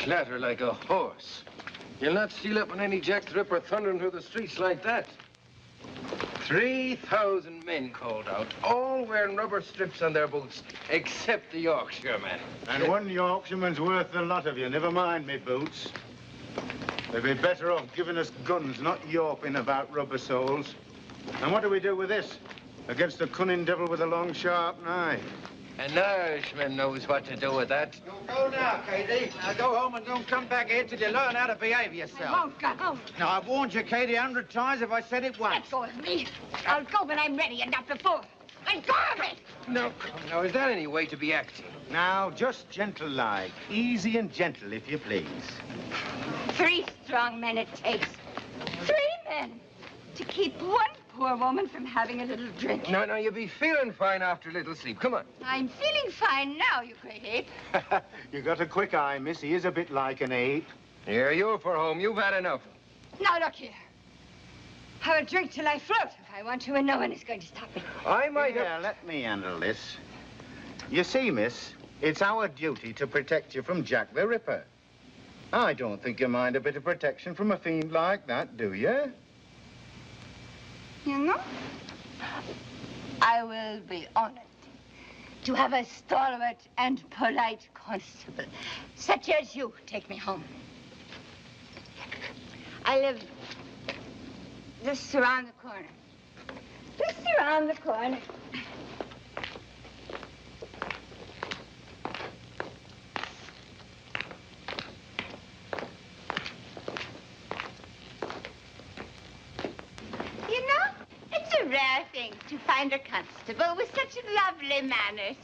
clatter like a horse. You'll not steal up on any Jack the Ripper thundering through the streets like that. 3,000 men called out, all wearing rubber strips on their boots, except the Yorkshireman. And one Yorkshireman's worth a lot of you. Never mind me boots. They'd be better off giving us guns, not yawping about rubber soles. And what do we do with this? Against a cunning devil with a long, sharp knife. An Irishman knows what to do with that. You go now, Katie. Now go home and don't come back here till you learn how to behave yourself. I won't go home. Now, I've warned you, Katie, 100 times if I said it once. Let go of me. I'll go when I'm ready and not before. Let go of me. No, now, is that any way to be acting? Now, just gentle-like. Easy and gentle, if you please. 3 strong men it takes. 3 men to keep one poor woman from having a little drink. No, you'll be feeling fine after a little sleep. Come on. I'm feeling fine now, you great ape. You got a quick eye, miss. He is a bit like an ape. Here, you're for home. You've had enough. Now, look here. Have a drink till I float if I want to, and no one is going to stop me. I might Yeah, let me handle this. You see, miss, it's our duty to protect you from Jack the Ripper. I don't think you mind a bit of protection from a fiend like that, do you? You know, I will be honored to have a stalwart and polite constable, such as you, take me home. I live just around the corner. Just around the corner. Rare thing to find a constable with such lovely manners.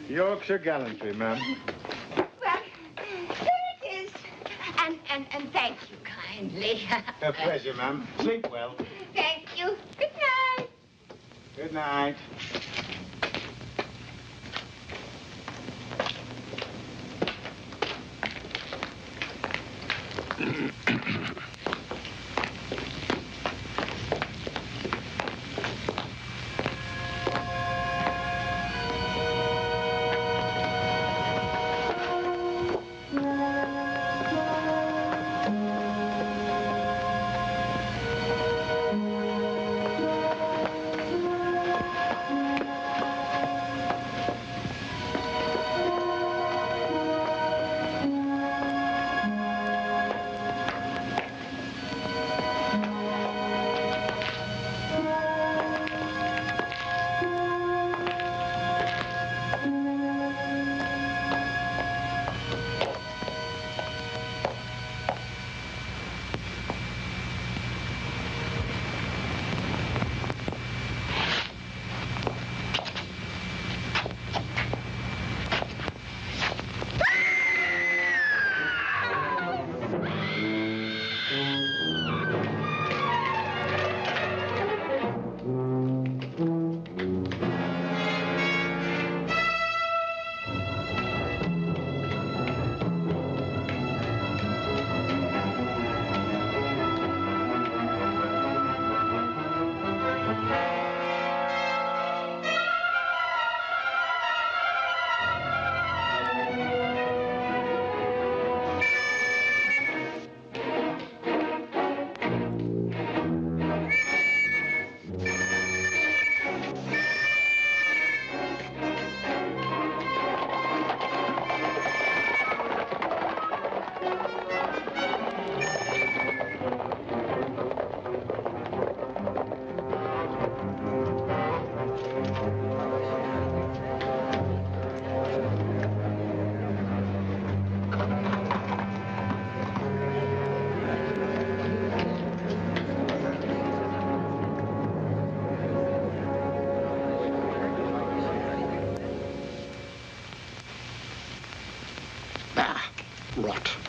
Yorkshire gallantry, ma'am. Well, here it is. And thank you kindly. A pleasure, ma'am. Sleep well. Thank you. Good night. Good night.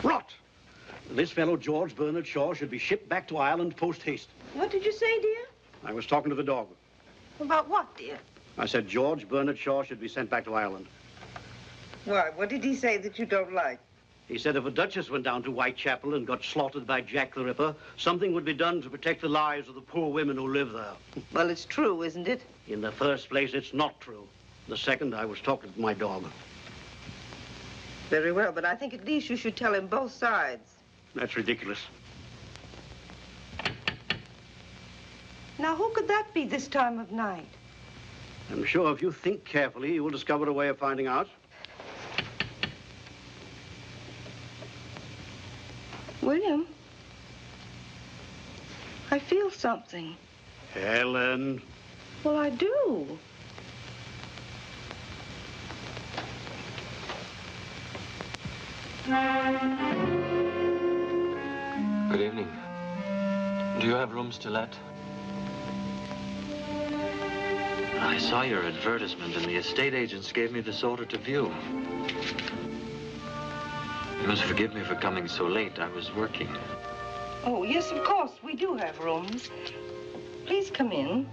Rot! This fellow, George Bernard Shaw, should be shipped back to Ireland post-haste. What did you say, dear? I was talking to the dog. About what, dear? I said George Bernard Shaw should be sent back to Ireland. Why, what did he say that you don't like? He said if a duchess went down to Whitechapel and got slaughtered by Jack the Ripper, something would be done to protect the lives of the poor women who live there. Well, it's true, isn't it? In the first place, it's not true. The second, I was talking to my dog. Very well, but I think at least you should tell him both sides. That's ridiculous. Now, who could that be this time of night? I'm sure if you think carefully, you will discover a way of finding out. William, I feel something. Helen. Well, I do. Good evening. Do you have rooms to let? I saw your advertisement and the estate agents gave me this order to view. You must forgive me for coming so late. I was working. Oh, yes, of course. We do have rooms. Please come in.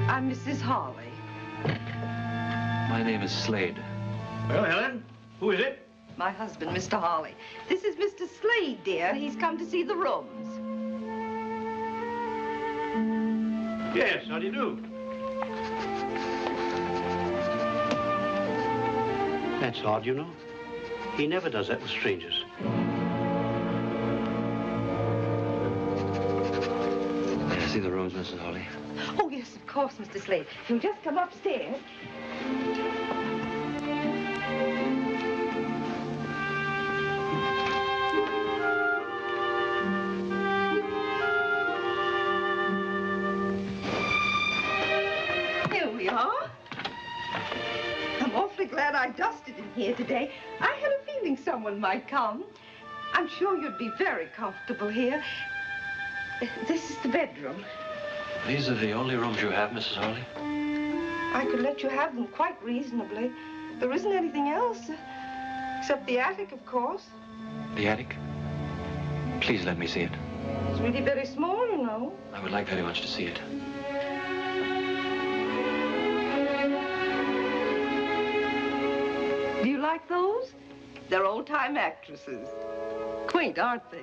I'm Mrs. Hawley. My name is Slade. Well, Helen, who is it? My husband, Mr. Hawley. This is Mr. Slade, dear. He's come to see the rooms. Yes, how do you do? That's odd, you know. He never does that with strangers. May I see the rooms, Mrs. Hawley? Oh, yes, of course, Mr. Slade. You'll just come upstairs. Here we are. I'm awfully glad I dusted in here today. I had a feeling someone might come. I'm sure you'd be very comfortable here. This is the bedroom. These are the only rooms you have, Mrs. Hawley? I could let you have them quite reasonably. There isn't anything else, except the attic, of course. The attic? Please let me see it. It's really very small, you know. I would like very much to see it. Do you like those? They're old-time actresses. Quaint, aren't they?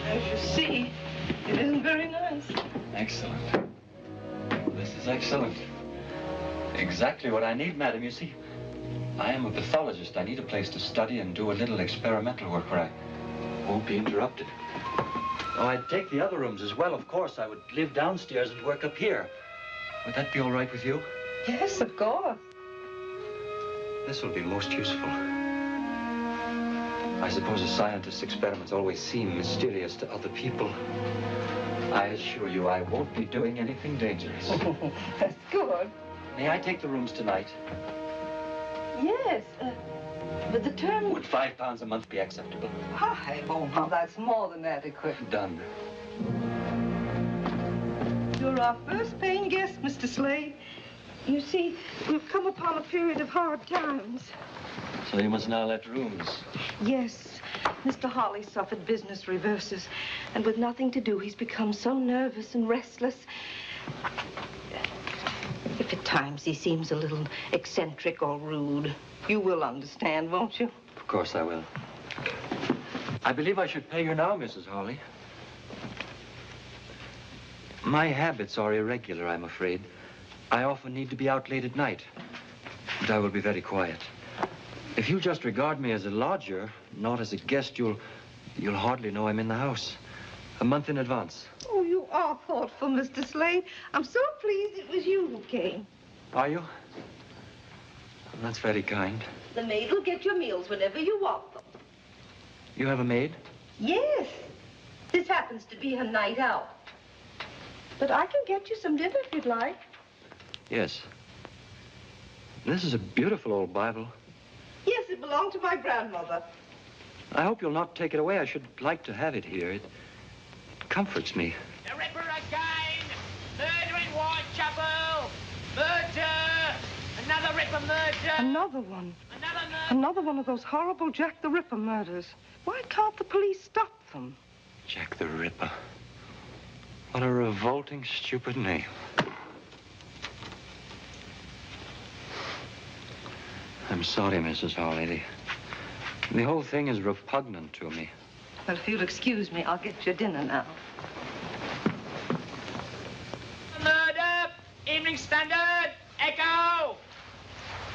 As you see, it isn't very nice. Excellent. This is excellent. Exactly what I need, madam. You see, I am a pathologist. I need a place to study and do a little experimental work where I won't be interrupted. Oh, I'd take the other rooms as well, of course. I would live downstairs and work up here. Would that be all right with you? Yes, of course. This will be most useful. I suppose a scientist's experiments always seem mysterious to other people. I assure you I won't be doing anything dangerous. That's good. May I take the rooms tonight? Yes, but the term... Would £5 a month be acceptable? Hi, oh, now that's more than adequate. Done. You're our first paying guest, Mr. Slade. You see, we've come upon a period of hard times. So you must now let rooms. Yes, Mr. Hawley suffered business reverses, and with nothing to do, he's become so nervous and restless. If at times he seems a little eccentric or rude, you will understand, won't you? Of course I will. I believe I should pay you now, Mrs. Hawley. My habits are irregular, I'm afraid. I often need to be out late at night, but I will be very quiet. If you just regard me as a lodger, not as a guest, you'll hardly know I'm in the house. A month in advance. Oh, you are thoughtful, Mr. Slade. I'm so pleased it was you who came. Are you? Well, that's very kind. The maid will get your meals whenever you want them. You have a maid? Yes. This happens to be her night out. But I can get you some dinner if you'd like. Yes. This is a beautiful old Bible. Yes, it belonged to my grandmother. I hope you'll not take it away. I should like to have it here. It comforts me. The Ripper again! Murder in Whitechapel! Murder! Another Ripper murder! Another one. Another murder! Another one of those horrible Jack the Ripper murders. Why can't the police stop them? Jack the Ripper. What a revolting, stupid name. I'm sorry, Mrs. Hawley. The whole thing is repugnant to me. Well, if you'll excuse me, I'll get your dinner now. Murder! Evening Standard! Echo!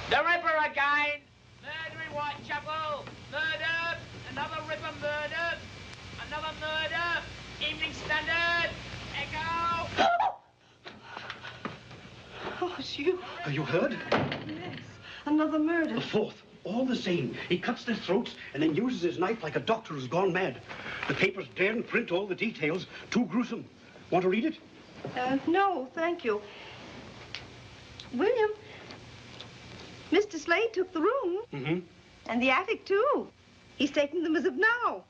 The Ripper again! Murder in Whitechapel! Murder! Another Ripper murder! Another murder! Evening Standard! Echo! Oh, it's you. You heard? Yes. Another murder. The fourth. All the same. He cuts their throats and then uses his knife like a doctor who's gone mad. The papers daren't print all the details. Too gruesome. Want to read it? No, thank you. William, Mr. Slade took the room. Mm-hmm. And the attic, too. He's taking them as of now.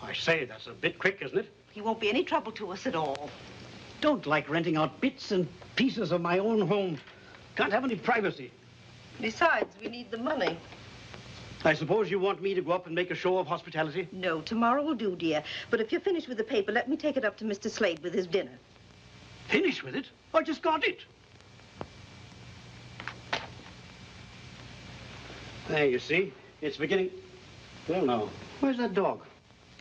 I say, that's a bit quick, isn't it? He won't be any trouble to us at all. Don't like renting out bits and pieces of my own home. Can't have any privacy. Besides, we need the money. I suppose you want me to go up and make a show of hospitality? No, tomorrow will do, dear. But if you're finished with the paper, let me take it up to Mr. Slade with his dinner. Finished with it? I just got it. There, you see. It's beginning... Well, now, where's that dog?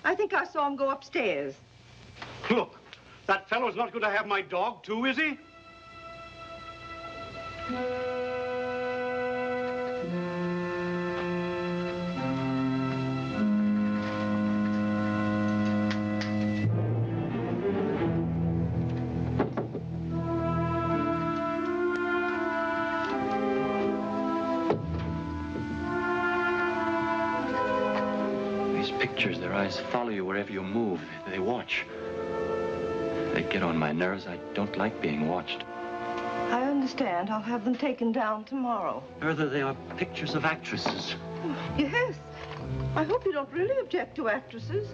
I think I saw him go upstairs. Look, that fellow's not going to have my dog, too, is he? Their eyes follow you wherever you move. They watch. They get on my nerves. I don't like being watched. I understand. I'll have them taken down tomorrow. Further, they are pictures of actresses. Yes. I hope you don't really object to actresses.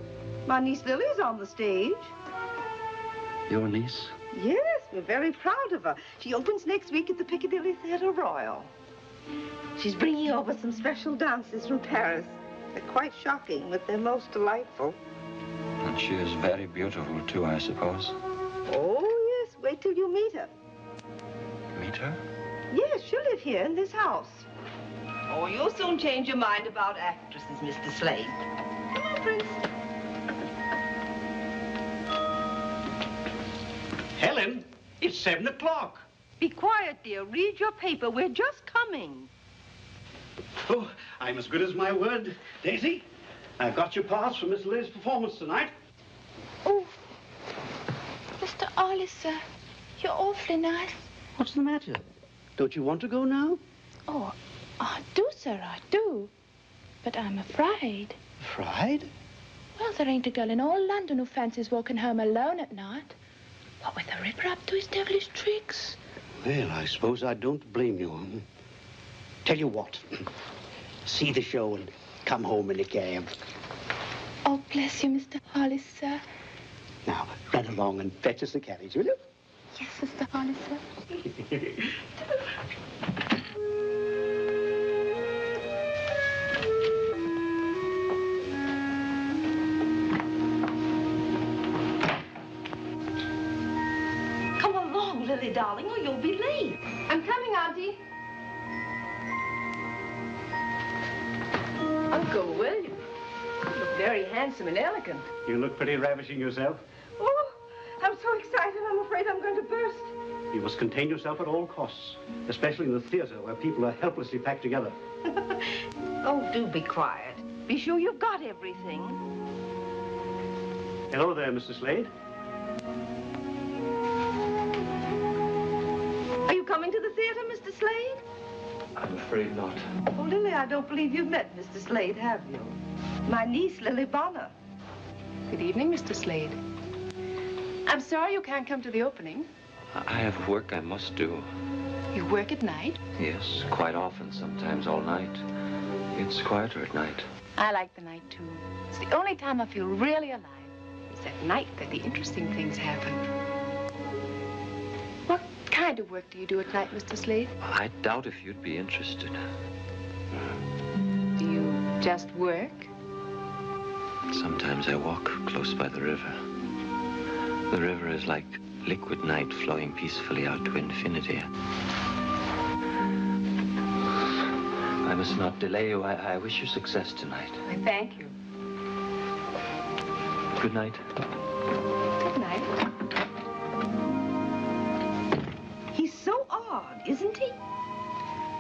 My niece Lily's on the stage. Your niece? Yes, we're very proud of her. She opens next week at the Piccadilly Theatre Royal. She's bringing over some special dances from Paris. They're quite shocking, but they're most delightful. And she is very beautiful, too, I suppose. Oh, yes. Wait till you meet her. Meet her? Yes, she'll live here in this house. Oh, you'll soon change your mind about actresses, Mr. Slade. Come on, Prince. Helen, it's 7 o'clock. Be quiet, dear. Read your paper. We're just coming. Oh, I'm as good as my word. Daisy, I've got your pass for Miss Lily's performance tonight. Oh, Mr. Ollie, sir, you're awfully nice. What's the matter? Don't you want to go now? Oh, I do, sir, I do. But I'm afraid. Afraid? Well, there ain't a girl in all London who fancies walking home alone at night. What with the Ripper up to his devilish tricks. Well, I suppose I don't blame you. Tell you what, see the show and come home in a cab. Oh, bless you, Mr. Hollis, sir. Now, run along and fetch us a carriage, will you? Yes, Mr. Hollis, sir. Come along, Lily, darling, or you'll be late. I'm coming, Auntie. Uncle William, you look very handsome and elegant. You look pretty ravishing yourself. Oh, I'm so excited, I'm afraid I'm going to burst. You must contain yourself at all costs, especially in the theater where people are helplessly packed together. Oh, do be quiet. Be sure you've got everything. Hello there, Mr. Slade. Are you coming to the theater, Mr. Slade? I'm afraid not. Oh, Lily, I don't believe you've met Mr. Slade, have you? My niece, Lily Bonner. Good evening, Mr. Slade. I'm sorry you can't come to the opening. I have work I must do. You work at night? Yes, quite often, sometimes all night. It's quieter at night. I like the night, too. It's the only time I feel really alive. It's at night that the interesting things happen. What kind of work do you do at night, Mr. Slade? I doubt if you'd be interested. Do you just work? Sometimes I walk close by the river. The river is like liquid night flowing peacefully out to infinity. I must not delay you. I wish you success tonight. I thank you. Good night. Good night. He's so odd, isn't he?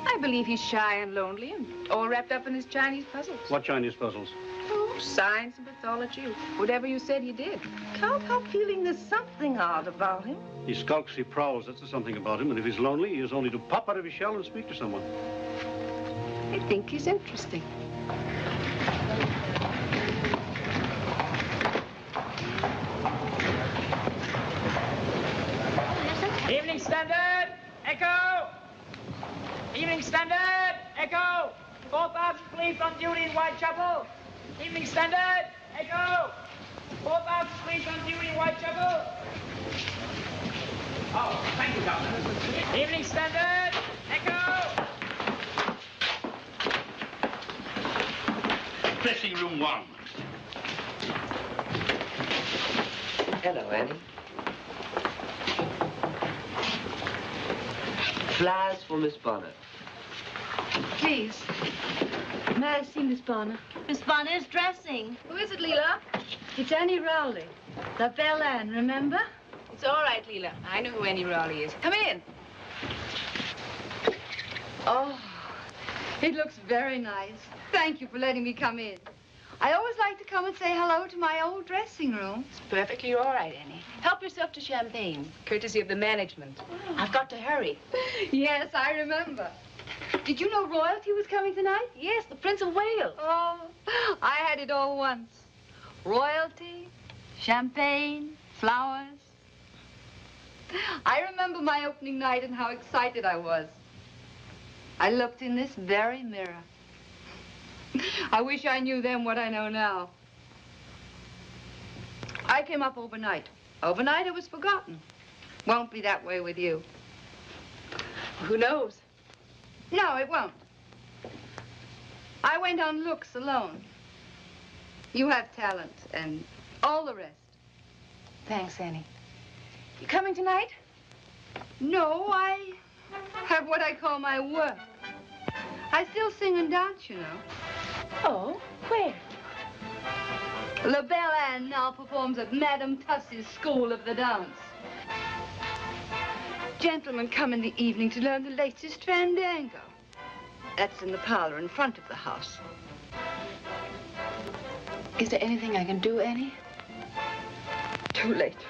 I believe he's shy and lonely and all wrapped up in his Chinese puzzles. What Chinese puzzles? Oh, science and pathology, whatever you said he did. Can't help feeling there's something odd about him. He skulks, he prowls, that's something about him. And if he's lonely, he is only to pop out of his shell and speak to someone. I think he's interesting. Evening Standard, Echo! Evening Standard, Echo! 4,000 police on duty in Whitechapel. Evening Standard, Echo! 4,000 police on duty in Whitechapel. Oh, thank you, Governor. Evening Standard, Echo! Dressing room 1. Hello, Annie. Flowers for Miss Bonner. Please. May I see Miss Bonner? Miss Bonner is dressing. Who is it, Leela? It's Annie Rowley. La Belle Anne, remember? It's all right, Leela. I know who Annie Rowley is. Come in. Oh, it looks very nice. Thank you for letting me come in. I always like to come and say hello to my old dressing room. It's perfectly all right, Annie. Help yourself to champagne, courtesy of the management. I've got to hurry. Yes, I remember. Did you know royalty was coming tonight? Yes, the Prince of Wales. Oh, I had it all once. Royalty, champagne, flowers. I remember my opening night and how excited I was. I looked in this very mirror. I wish I knew then what I know now. I came up overnight. Overnight, it was forgotten. Won't be that way with you. Who knows? No, it won't. I went on looks alone. You have talent and all the rest. Thanks, Annie. You coming tonight? No, I have what I call my work. I still sing and dance, you know. Oh, where? La Belle Anne now performs at Madame Tussie's School of the Dance. Gentlemen come in the evening to learn the latest fandango. That's in the parlor in front of the house. Is there anything I can do, Annie? Too late.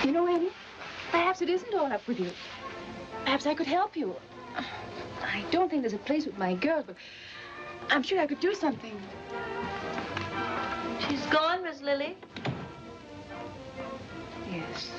You know, Annie, perhaps it isn't all up with you. Perhaps I could help you. I don't think there's a place with my girls, but I'm sure I could do something. She's gone, Miss Lily. Yes.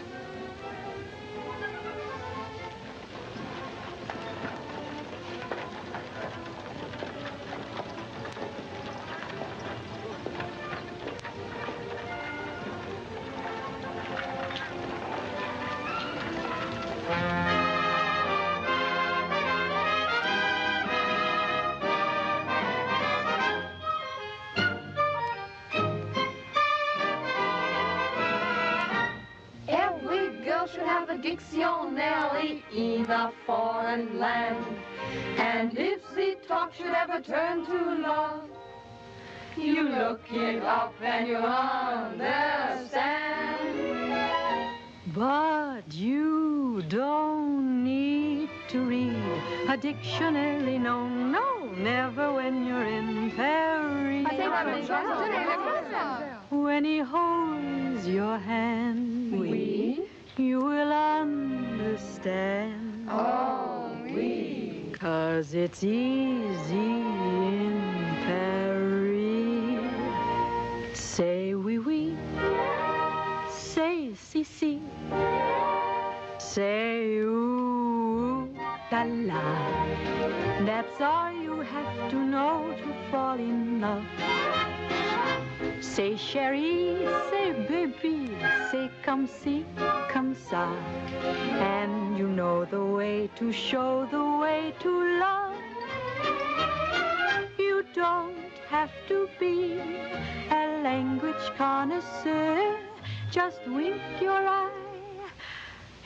Dictionary in a foreign land. And if the talk should ever turn to love, you look it up and you understand. But you don't need to read a dictionary, no, no, never when you're in Paris. When he holds your hand, you will understand. Oh, oui. 'Cause it's easy in Paris. Say oui, oui. Say si, si. Say ooh, la, la. That's all you have to know to fall in love. Say chérie, say baby, say comme ci, comme ça. And you know the way to show the way to love. You don't have to be a language connoisseur. Just wink your eye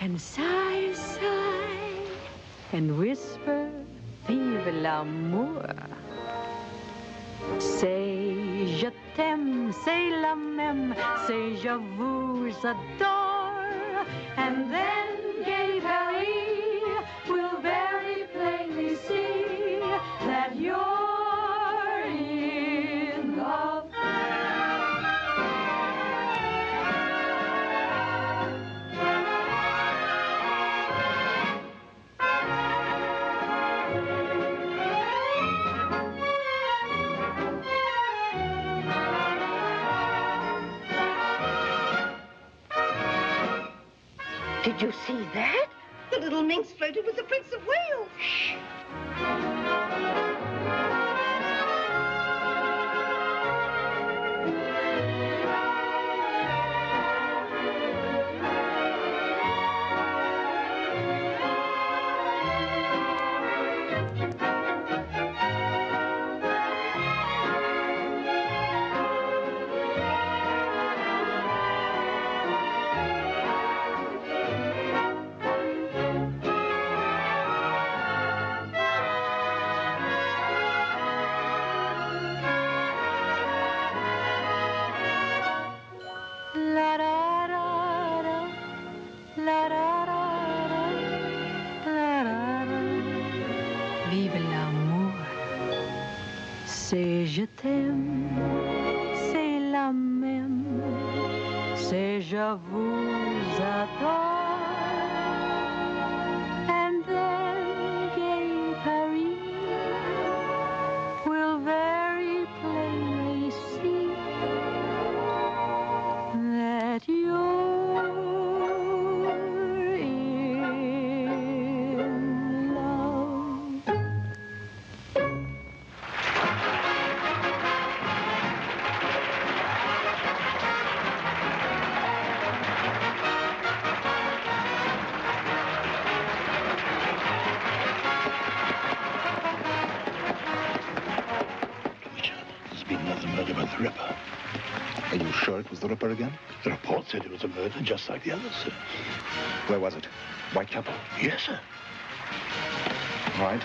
and sigh, sigh. and whisper, vive l'amour. Say je t'aime, say la même, say je vous adore, and then gay Paris will very plainly see that you're in love. Did you see that? The little minx flirted with the Prince of Wales. Shh. C'est je t'aime, c'est la même, c'est je vous adore, and then gay Paris will very plainly see that you're in love. About the Ripper. Are you sure it was the Ripper again? The report said it was a murder just like the others, sir. Where was it? Whitechapel? Yes, sir. Right.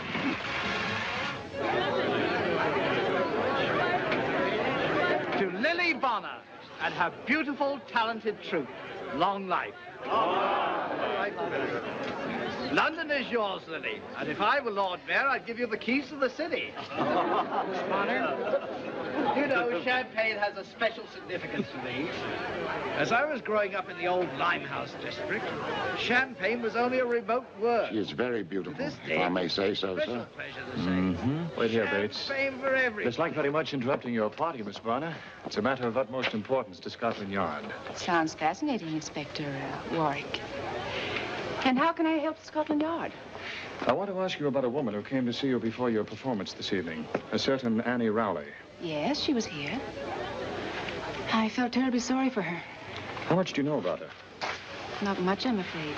To Lily Bonner and her beautiful, talented troupe, long life. London is yours, Lily, and if I were Lord Mayor, I'd give you the keys to the city. Miss Bonner, you know, champagne has a special significance to me. As I was growing up in the old Limehouse district, champagne was only a remote word. She is very beautiful, This if I may say so, special sir. pleasure to say. Wait here, Bates. Champagne for everyone. Dislike very much interrupting your party, Miss Bonner. It's a matter of utmost importance to Scotland Yard. Sounds fascinating, Inspector Warwick. And how can I help Scotland Yard? I want to ask you about a woman who came to see you before your performance this evening, a certain Annie Rowley. Yes, she was here. I felt terribly sorry for her. How much do you know about her? Not much, I'm afraid.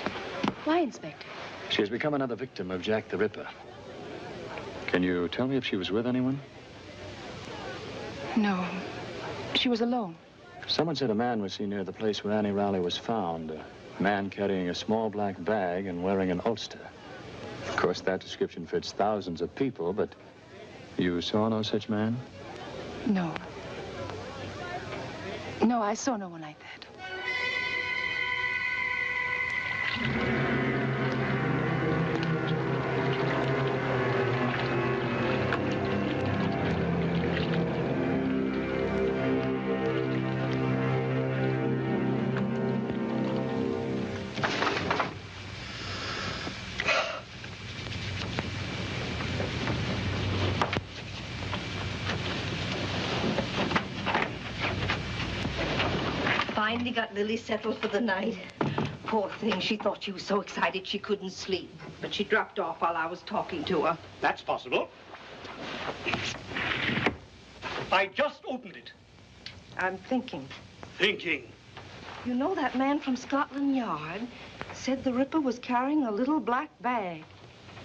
Why, Inspector? She has become another victim of Jack the Ripper. Can you tell me if she was with anyone? No. She was alone. Someone said a man was seen near the place where Annie Rowley was found. A man carrying a small black bag and wearing an ulster. Of course, that description fits thousands of people, but you saw no such man? No. No, I saw no one like that. Finally got Lily settled for the night. Poor thing, she thought she was so excited she couldn't sleep. But she dropped off while I was talking to her. That's possible. I just opened it. I'm thinking. Thinking. You know, that man from Scotland Yard said the Ripper was carrying a little black bag.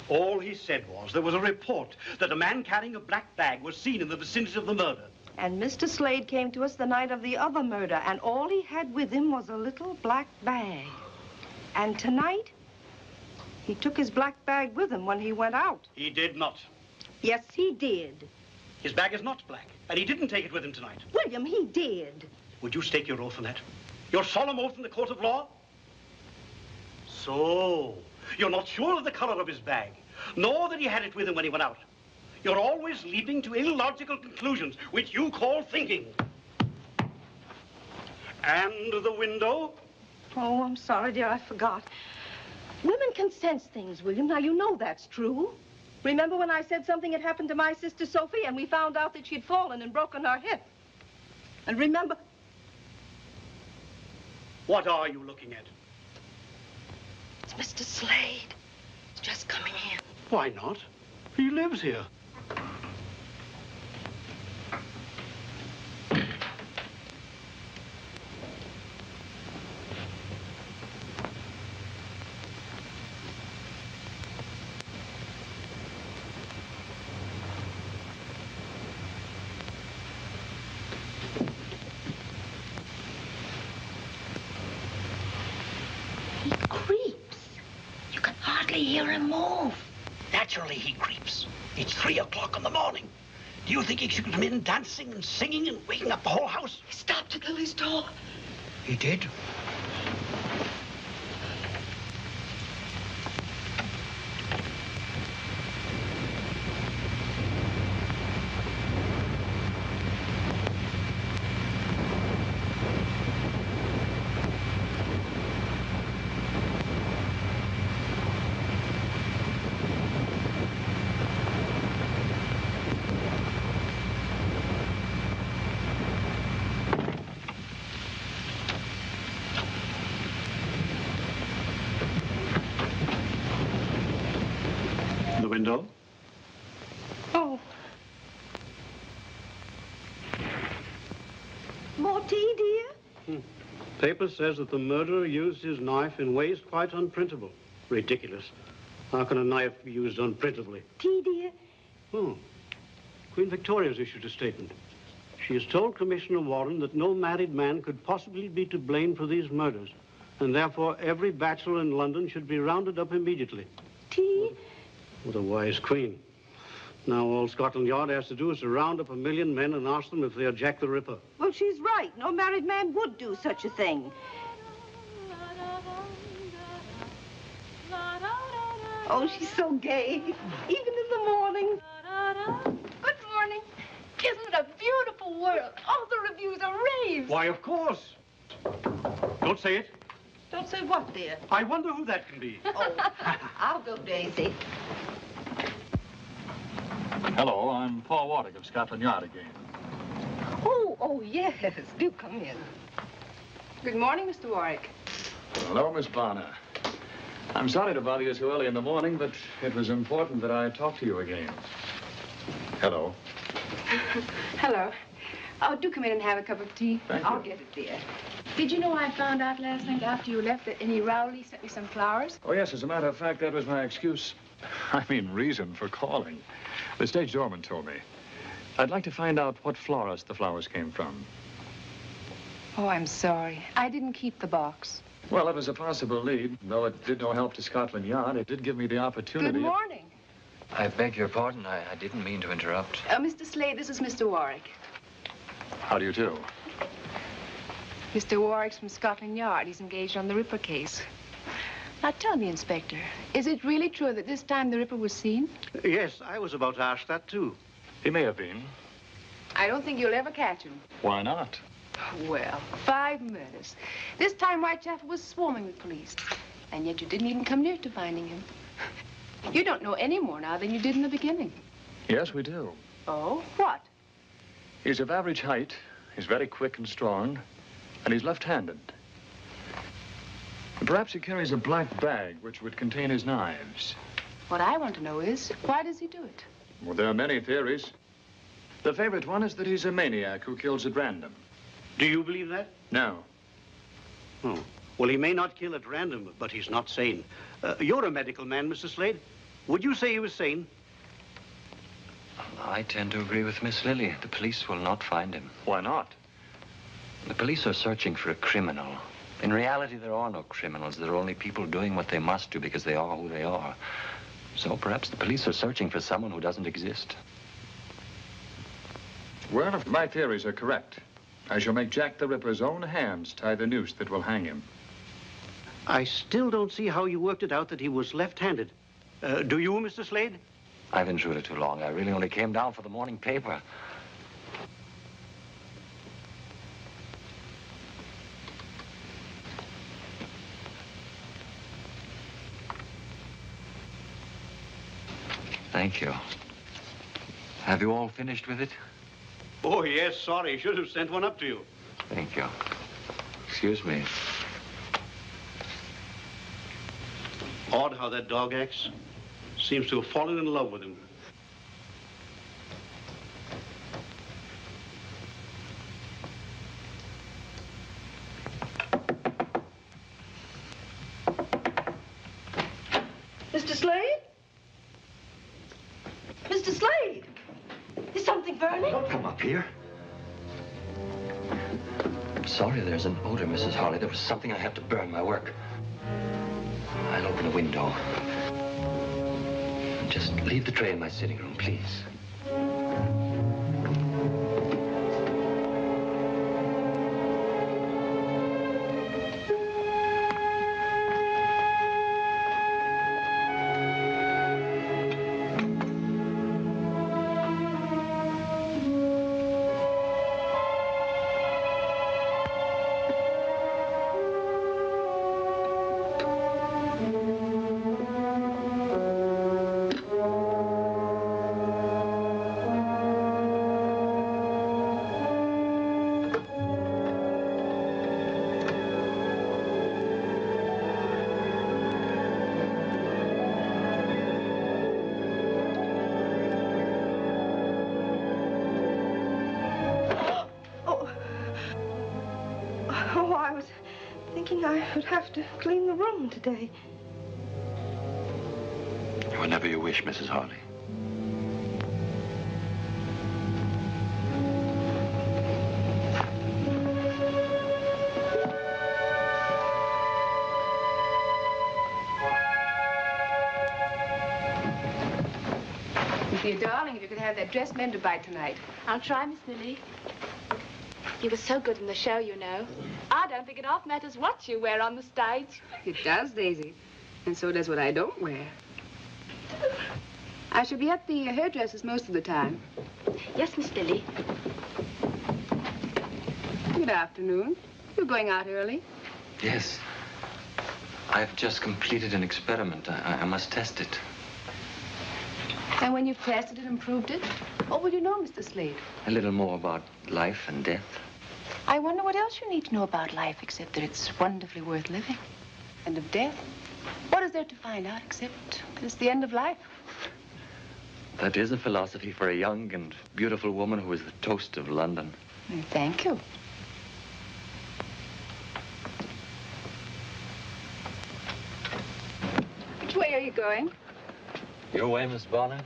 All he said was there was a report that a man carrying a black bag was seen in the vicinity of the murder. And Mr. Slade came to us the night of the other murder, and all he had with him was a little black bag. And tonight, He took his black bag with him when he went out. He did not. Yes, he did. His bag is not black, and he didn't take it with him tonight. William, he did. Would you stake your oath on that? Your solemn oath in the court of law? So, you're not sure of the color of his bag, nor that he had it with him when he went out. You're always leaping to illogical conclusions, which you call thinking. And the window? Oh, I'm sorry, dear, I forgot. Women can sense things, William. Now, you know that's true. Remember when I said something had happened to my sister Sophie, and we found out that she'd fallen and broken her hip? And remember... What are you looking at? It's Mr. Slade. He's just coming in. Why not? He lives here. Hear him move. Naturally, he creeps. It's 3 o'clock in the morning. Do you think he should come in dancing and singing and waking up the whole house? He stopped at Lily's door. He did? Window? Oh. More tea, dear? Paper says that the murderer used his knife in ways quite unprintable. Ridiculous. How can a knife be used unprintably? Tea, dear? Oh. Queen Victoria's issued a statement. She has told Commissioner Warren that no married man could possibly be to blame for these murders, and therefore every bachelor in London should be rounded up immediately. Tea? What a wise queen. Now all Scotland Yard has to do is to round up 1 million men and ask them if they are Jack the Ripper. Well, she's right. No married man would do such a thing. Oh, she's so gay, even in the morning. Good morning. Isn't it a beautiful world? All the reviews are raves. Why, of course. Don't say it. Don't say what, dear? I wonder who that can be. Oh, I'll go, Daisy. Hello, I'm Paul Warwick of Scotland Yard again. Oh, yes. Do come in. Good morning, Mr. Warwick. Hello, Miss Bonner. I'm sorry to bother you so early in the morning, but it was important that I talk to you again. Hello. Hello. Oh, do come in and have a cup of tea. I'll get it, dear. Did you know I found out last night after you left that Annie Rowley sent me some flowers? Oh, yes, as a matter of fact, that was my excuse. I mean, reason for calling. The stage doorman told me. I'd like to find out what florist the flowers came from. Oh, I'm sorry. I didn't keep the box. Well, it was a possible lead. Though it did no help to Scotland Yard, it did give me the opportunity. Good morning. I beg your pardon. I didn't mean to interrupt. Mr. Slade, this is Mr. Warwick. How do you do? Mr. Warwick's from Scotland Yard. He's engaged on the Ripper case. Now, tell me, Inspector, is it really true that this time the Ripper was seen? Yes, I was about to ask that, too. He may have been. I don't think you'll ever catch him. Why not? Well, 5 murders. This time Whitechapel was swarming with police. And yet you didn't even come near to finding him. You don't know any more now than you did in the beginning. Yes, we do. Oh, what? He's of average height. He's very quick and strong. And he's left-handed. Perhaps he carries a black bag which would contain his knives. What I want to know is, why does he do it? Well, there are many theories. The favorite one is that he's a maniac who kills at random. Do you believe that? No. Oh. Well, he may not kill at random, but he's not sane. You're a medical man, Mr. Slade. Would you say he was sane? I tend to agree with Miss Lily. The police will not find him. Why not? The police are searching for a criminal. In reality, there are no criminals. There are only people doing what they must do because they are who they are. So perhaps the police are searching for someone who doesn't exist. Well, if my theories are correct, I shall make Jack the Ripper's own hands tie the noose that will hang him. I still don't see how you worked it out that he was left-handed. Do you, Mr. Slade? I've intruded too long. I really only came down for the morning paper. Thank you. Have you all finished with it? Oh, yes, sorry. Should have sent one up to you. Thank you. Excuse me. Odd how that dog acts. Seems to have fallen in love with him. Mr. Slade? Mr. Slade! Is something burning? Don't come up here. I'm sorry there's an odor, Mrs. Harley. There was something I had to burn, my work. I'll open a window. And just leave the tray in my sitting room, please. I would have to clean the room today. Whenever you wish, Mrs. Harley. It'd be a darling if you could have that dress mended by tonight. I'll try, Miss Lily. You were so good in the show, you know. I don't think it half matters what you wear on the stage. It does, Daisy. And so does what I don't wear. I shall be at the hairdresser's most of the time. Yes, Miss Lily. Good afternoon. You're going out early? Yes. I've just completed an experiment. I must test it. And when you've tested it and proved it, what will you know, Mr. Slade? A little more about life and death. I wonder what else you need to know about life except that it's wonderfully worth living. And of death? What is there to find out except that it's the end of life? That is a philosophy for a young and beautiful woman who is the toast of London. Thank you. Which way are you going? Your way, Miss Bonner.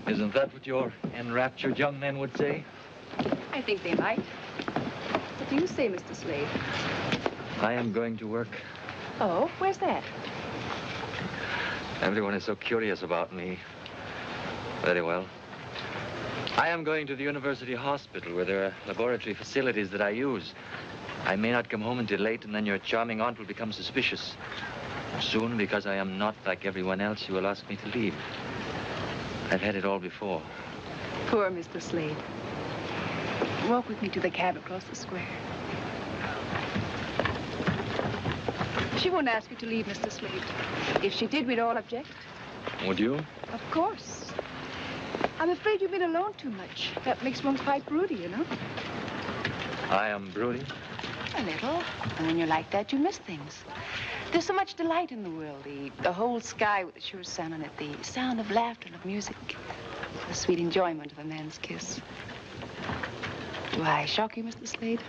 Isn't that what your enraptured young men would say? I think they might. What do you say, Mr. Slade? I am going to work. Oh, where's that? Everyone is so curious about me. Very well. I am going to the university hospital where there are laboratory facilities that I use. I may not come home until late, and then your charming aunt will become suspicious. Soon, because I am not like everyone else, she will ask me to leave. I've had it all before. Poor Mr. Slade. Walk with me to the cab across the square. She won't ask you to leave, Mr. Slade. If she did, we'd all object. Would you? Of course. I'm afraid you've been alone too much. That makes one quite broody, you know. I am broody? A little. And when you're like that, you miss things. There's so much delight in the world. The whole sky with the sure sun on it. The sound of laughter and of music. The sweet enjoyment of a man's kiss. Do I shock you, Mr. Slade?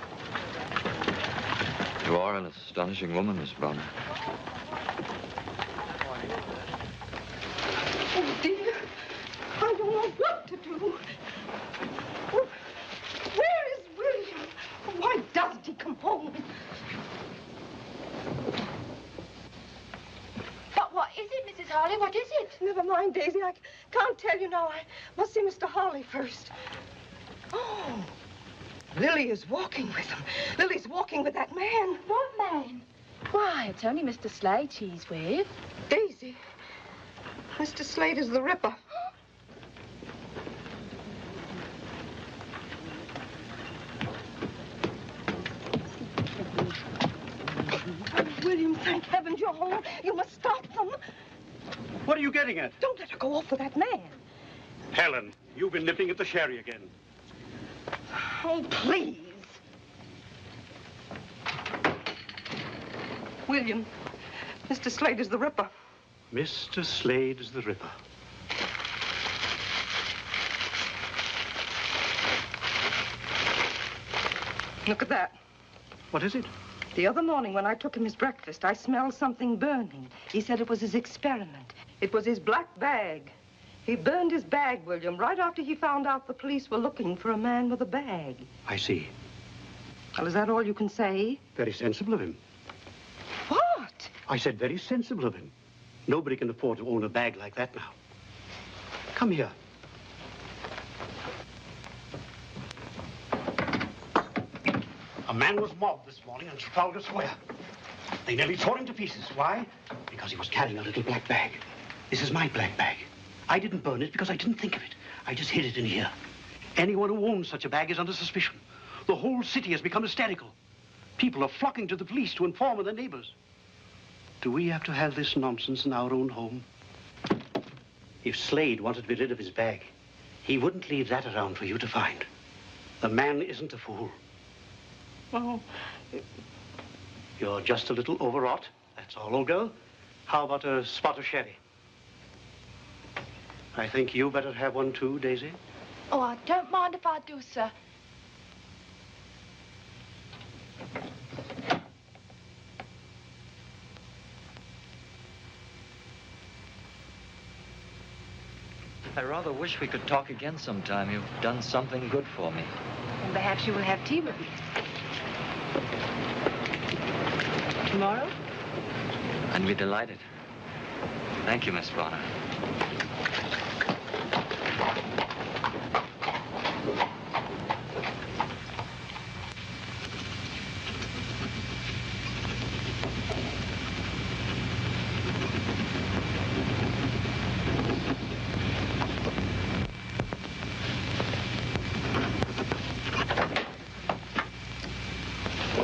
You are an astonishing woman, Miss Bonner. Oh, dear. I don't know what to do. Where is William? Why doesn't he come home? mind, Daisy. I can't tell you now. I must see Mr. Harley first. Oh, Lily is walking with him. Lily's walking with that man. What man? Why, it's only Mr. Slade she's with. Daisy, Mr. Slade is the Ripper. William, thank heavens you're home. You must stop them. What are you getting at? Don't let her go off with that man. Helen, you've been nipping at the sherry again. Oh, please. William, Mr. Slade is the Ripper. Mr. Slade is the Ripper. Look at that. What is it? The other morning when I took him his breakfast, I smelled something burning. He said it was his experiment. It was his black bag. He burned his bag, William, right after he found out the police were looking for a man with a bag. I see. Well, is that all you can say? Very sensible of him. What? I said very sensible of him. Nobody can afford to own a bag like that now. Come here. A man was mobbed this morning in Trafalgar Square. They nearly tore him to pieces. Why? Because he was carrying a little black bag. This is my black bag. I didn't burn it because I didn't think of it. I just hid it in here. Anyone who owns such a bag is under suspicion. The whole city has become hysterical. People are flocking to the police to inform their neighbors. Do we have to have this nonsense in our own home? If Slade wanted to be rid of his bag, he wouldn't leave that around for you to find. The man isn't a fool. Oh. You're just a little overwrought. That's all, old girl. How about a spot of sherry? I think you better have one too, Daisy. Oh, I don't mind if I do, sir. I rather wish we could talk again sometime. You've done something good for me. And perhaps you will have tea with me. Tomorrow? I'd be delighted. Thank you, Miss Bonner.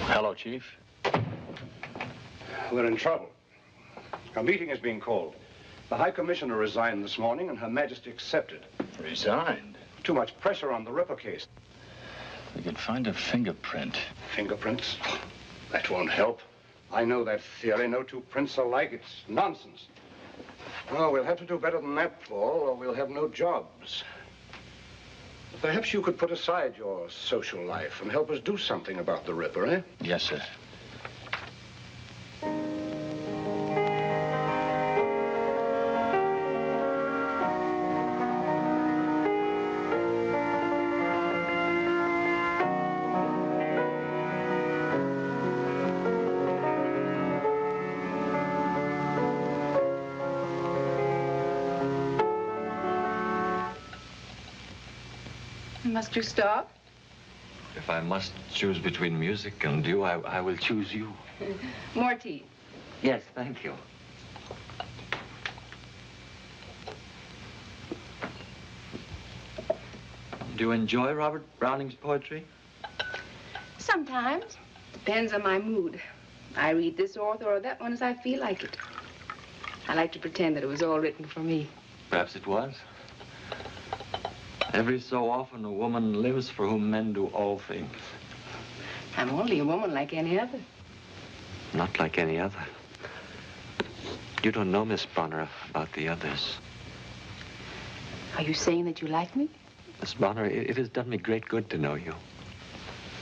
Hello, Chief. We're in trouble. A meeting is being called. The High Commissioner resigned this morning, and Her Majesty accepted. Resigned? Too much pressure on the Ripper case. We could find a fingerprint. Fingerprints? That won't help. I know that theory. No two prints are alike. It's nonsense. Well, we'll have to do better than that, Paul, or we'll have no jobs. Perhaps you could put aside your social life and help us do something about the Ripper, eh? Yes, sir. Must you stop? If I must choose between music and you, I will choose you. More tea. Yes, thank you. Do you enjoy Robert Browning's poetry? Sometimes. Depends on my mood. I read this author or that one as I feel like it. I like to pretend that it was all written for me. Perhaps it was. Every so often, a woman lives for whom men do all things. I'm only a woman like any other. Not like any other. You don't know, Miss Bonner, about the others. Are you saying that you like me? Miss Bonner, it has done me great good to know you.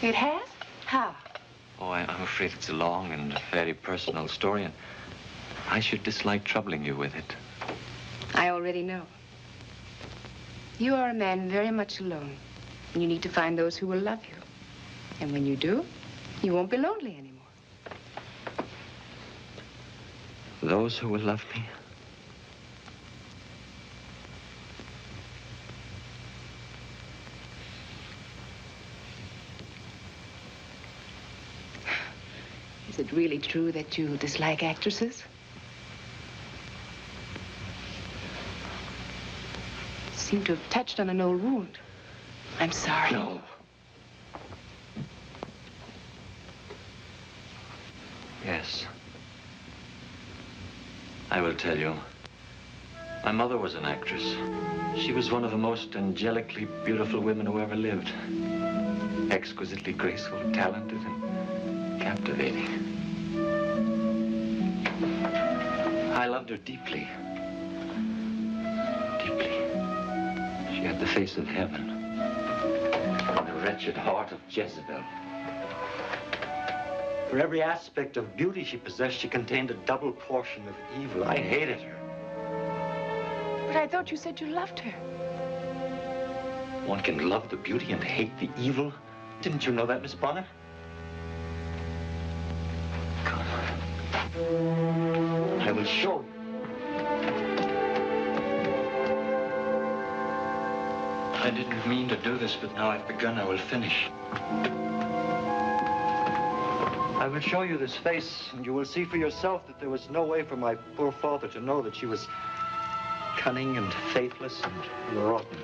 It has? How? Oh, I'm afraid it's a long and very personal story, and I should dislike troubling you with it. I already know. You are a man very much alone, and you need to find those who will love you. And when you do, you won't be lonely anymore. Those who will love me? it really true that you dislike actresses? You seem to have touched on an old wound. I'm sorry. No. Yes. I will tell you. My mother was an actress. She was one of the most angelically beautiful women who ever lived. Exquisitely graceful, talented, and captivating. I loved her deeply. Deeply. She had the face of heaven and the wretched heart of Jezebel. For every aspect of beauty she possessed, she contained a double portion of evil. I hated her. But I thought you said you loved her. One can love the beauty and hate the evil. Didn't you know that, Miss Bonner? Come. I will show you. I didn't mean to do this, but now I've begun, I will finish. I will show you this face, and you will see for yourself that there was no way for my poor father to know that she was cunning and faithless and rotten.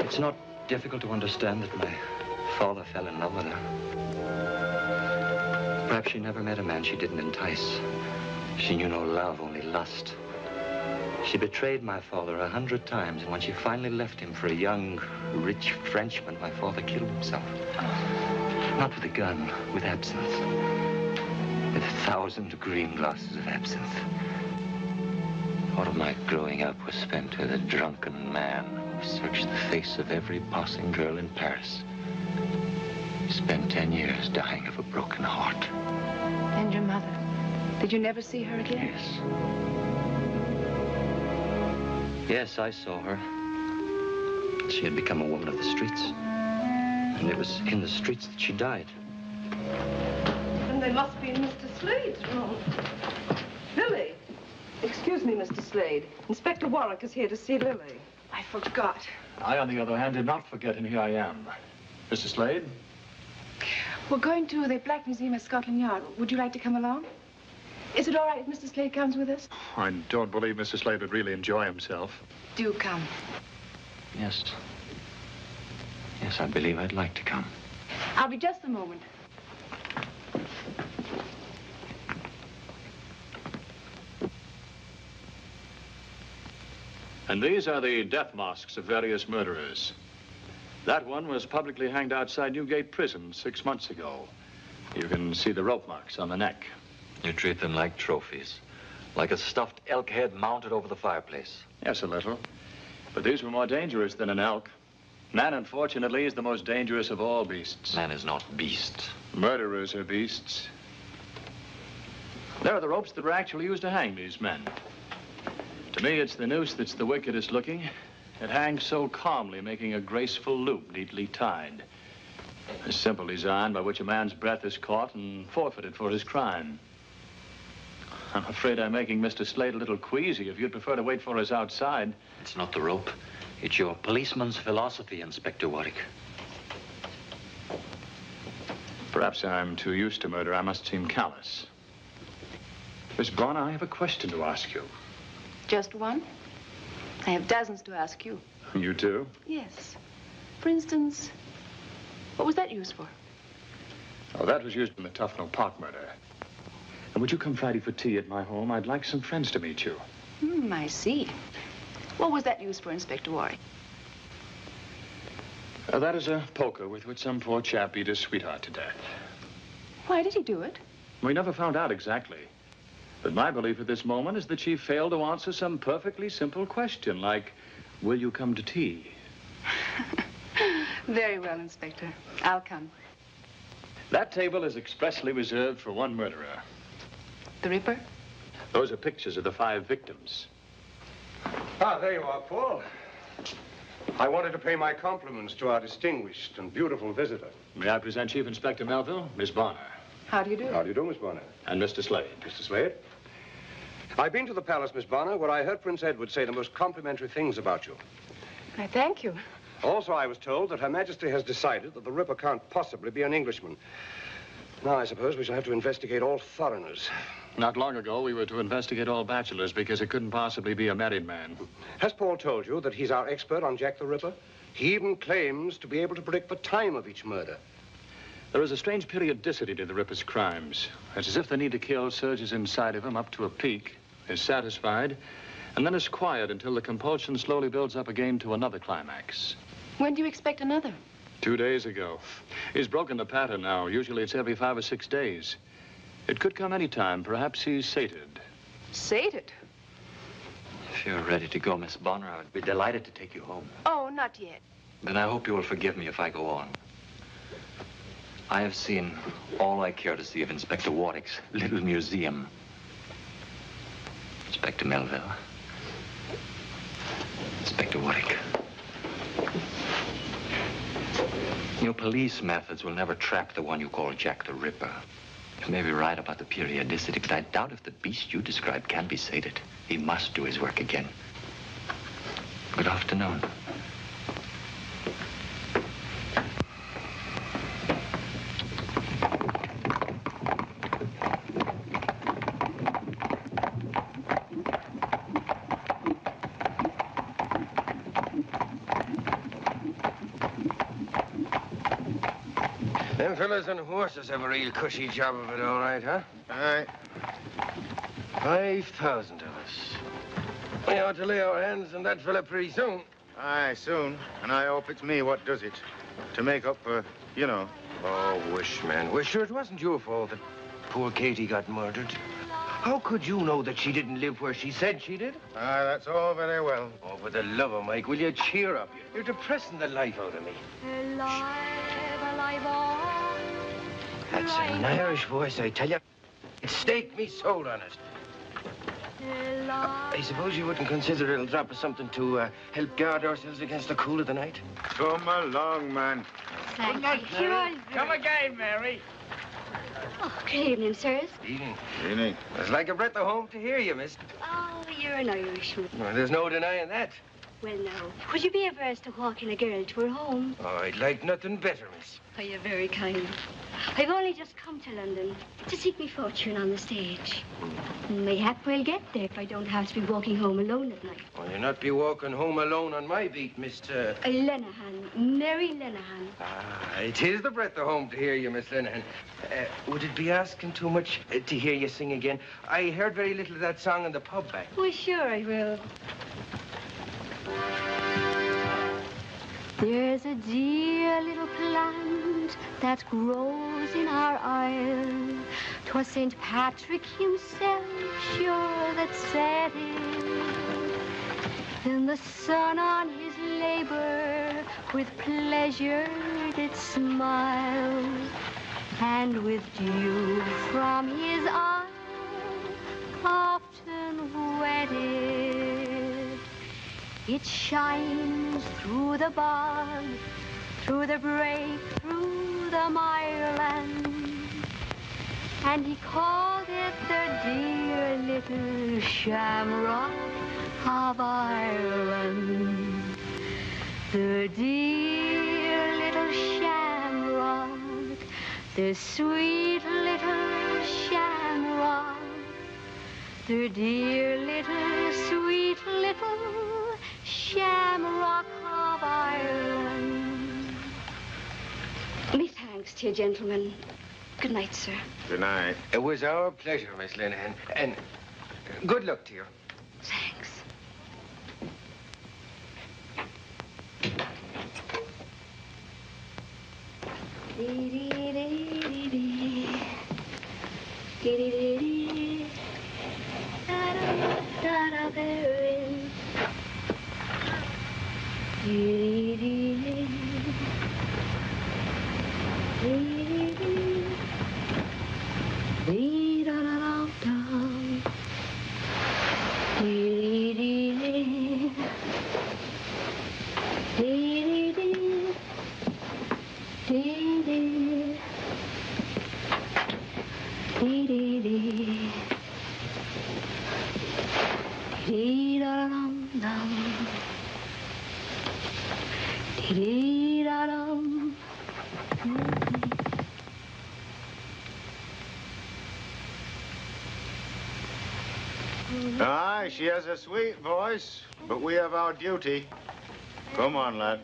It's not difficult to understand that my father fell in love with her. Perhaps she never met a man she didn't entice. She knew no love, only lust. She betrayed my father 100 times, and when she finally left him for a young, rich Frenchman, my father killed himself. Not with a gun, with absinthe. With 1,000 green glasses of absinthe. Part of my growing up was spent with a drunken man who searched the face of every passing girl in Paris. He spent 10 years dying of a broken heart. And your mother? Did you never see her again? Yes. Yes, I saw her. She had become a woman of the streets. And it was in the streets that she died. And they must be in Mr. Slade's room. Lily. Excuse me, Mr. Slade. Inspector Warwick is here to see Lily. I forgot. I, on the other hand, did not forget, and here I am. Mr. Slade? We're going to the Black Museum at Scotland Yard. Would you like to come along? Is it all right if Mr. Slade comes with us? I don't believe Mr. Slade would really enjoy himself. Do come. Yes. Yes, I believe I'd like to come. I'll be just a moment. And these are the death masks of various murderers. That one was publicly hanged outside Newgate Prison 6 months ago. You can see the rope marks on the neck. You treat them like trophies. Like a stuffed elk head mounted over the fireplace. Yes, a little. But these were more dangerous than an elk. Man, unfortunately, is the most dangerous of all beasts. Man is not beast. Murderers are beasts. There are the ropes that were actually used to hang these men. To me, it's the noose that's the wickedest looking. It hangs so calmly, making a graceful loop neatly tied. A simple design by which a man's breath is caught and forfeited for his crime. I'm afraid I'm making Mr. Slade a little queasy. If you'd prefer to wait for us outside. It's not the rope. It's your policeman's philosophy, Inspector Warwick. Perhaps I'm too used to murder. I must seem callous. Miss Bonner, I have a question to ask you. Just one? I have dozens to ask you. You too? Yes. For instance, what was that used for? Oh, that was used in the Tufnell Park murder. And would you come Friday for tea at my home? I'd like some friends to meet you. I see. What was that used for, Inspector Warwick? That is a poker with which some poor chap beat his sweetheart to death. Why did he do it? We never found out exactly. But my belief at this moment is that she failed to answer some perfectly simple question, like, will you come to tea? Very well, Inspector. I'll come. That table is expressly reserved for one murderer. The Ripper? Those are pictures of the 5 victims. Ah, there you are, Paul. I wanted to pay my compliments to our distinguished and beautiful visitor. May I present Chief Inspector Melville, Miss Bonner. How do you do? How do you do, Miss Bonner? And Mr. Slade. Mr. Slade? I've been to the palace, Miss Bonner, where I heard Prince Edward say the most complimentary things about you. I thank you. Also, I was told that Her Majesty has decided that the Ripper can't possibly be an Englishman. Now, I suppose we shall have to investigate all foreigners. Not long ago, we were to investigate all bachelors because it couldn't possibly be a married man. Has Paul told you that he's our expert on Jack the Ripper? He even claims to be able to predict the time of each murder. There is a strange periodicity to the Ripper's crimes. It's as if the need to kill surges inside of him up to a peak, is satisfied, and then is quiet until the compulsion slowly builds up again to another climax. When do you expect another? 2 days ago. He's broken the pattern now. Usually it's every 5 or 6 days. It could come any time. Perhaps he's sated. Sated? If you're ready to go, Miss Bonner, I would be delighted to take you home. Oh, not yet. Then I hope you will forgive me if I go on. I have seen all I care to see of Inspector Warwick's little museum. Inspector Melville. Inspector Warwick. Your police methods will never trap the one you call Jack the Ripper. You may be right about the periodicity, but I doubt if the beast you described can be sated. He must do his work again. Good afternoon. Them fellas and horses have a real cushy job of it, all right, huh? Aye. 5,000 of us. We ought to lay our hands on that fella pretty soon. Aye, soon. And I hope it's me what does it. To make up for, you know. Oh, wish, man. Wish. Sure, it wasn't your fault that poor Katie got murdered. How could you know that she didn't live where she said she did? Aye, that's all very well. Oh, for the love of Mike, will you cheer up? You're depressing the life out of me. That's an Irish voice, I tell you. It staked me soul on it. I suppose you wouldn't consider it'll drop us something to help guard ourselves against the cool of the night? Come along, man. Good night, Mary. Come again, Mary. Oh, good evening, sirs. Evening. Evening. It's like a breath of home to hear you, miss. Oh, you're an Irishman. Well, there's no denying that. Well, now, would you be averse to walking a girl to her home? Oh, I'd like nothing better, miss. Oh, you're very kind. I've only just come to London to seek me fortune on the stage. Mayhap we'll get there if I don't have to be walking home alone at night. Well, you'll not be walking home alone on my beat, Miss... Lenehan, Mary Lenehan. Ah, it is the breath of home to hear you, Miss Lenehan. Would it be asking too much to hear you sing again? I heard very little of that song in the pub back. Well, sure I will. There's a dear little plant that grows in our isle. 'Twas St. Patrick himself, sure, that said it. Then the sun on his labor with pleasure did smile, and with dew from his eye often wetted. It shines through the bog, through the brake, through the mireland, and he called it the dear little shamrock of Ireland. The dear little shamrock, the sweet little shamrock, the dear little, sweet little shamrock of Ireland. Me thanks to you, gentlemen. Good night, sir. Good night. It was our pleasure, Miss Lenehan, and good luck to you. Thanks. Dee-dee-da-dum. Aye, she has a sweet voice, but we have our duty. Come on, lad.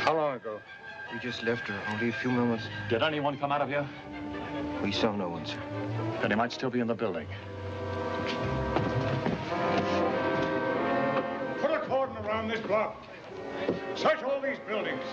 How long ago? We just left her, only a few moments. Did anyone come out of here? We saw no one, sir. Then he might still be in the building. Put a cordon around this block. Search all these buildings.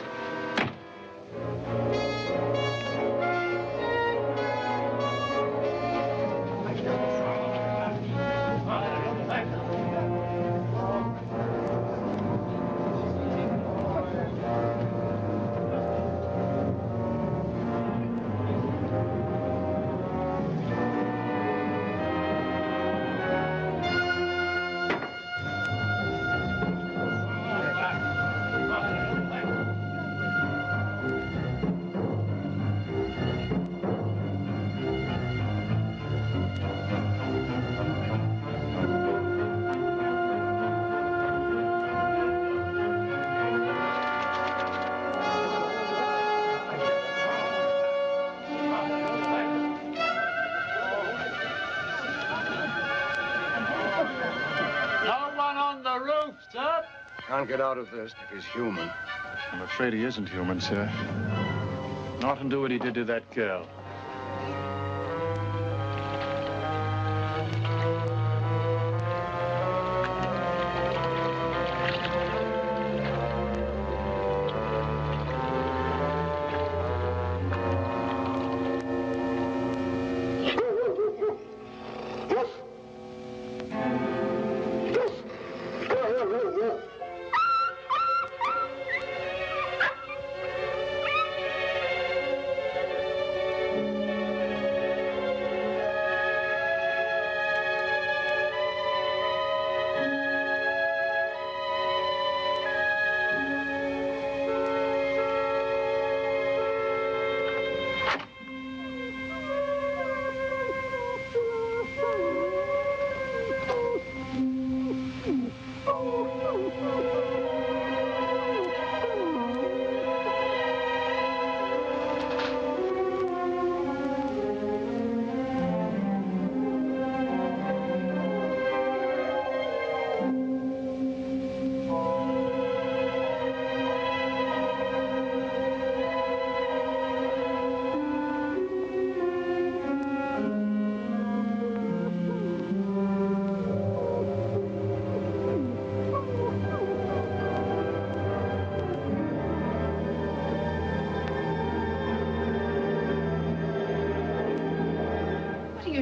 Can't get out of this if he's human. I'm afraid he isn't human, sir. Not and do what he did to that girl.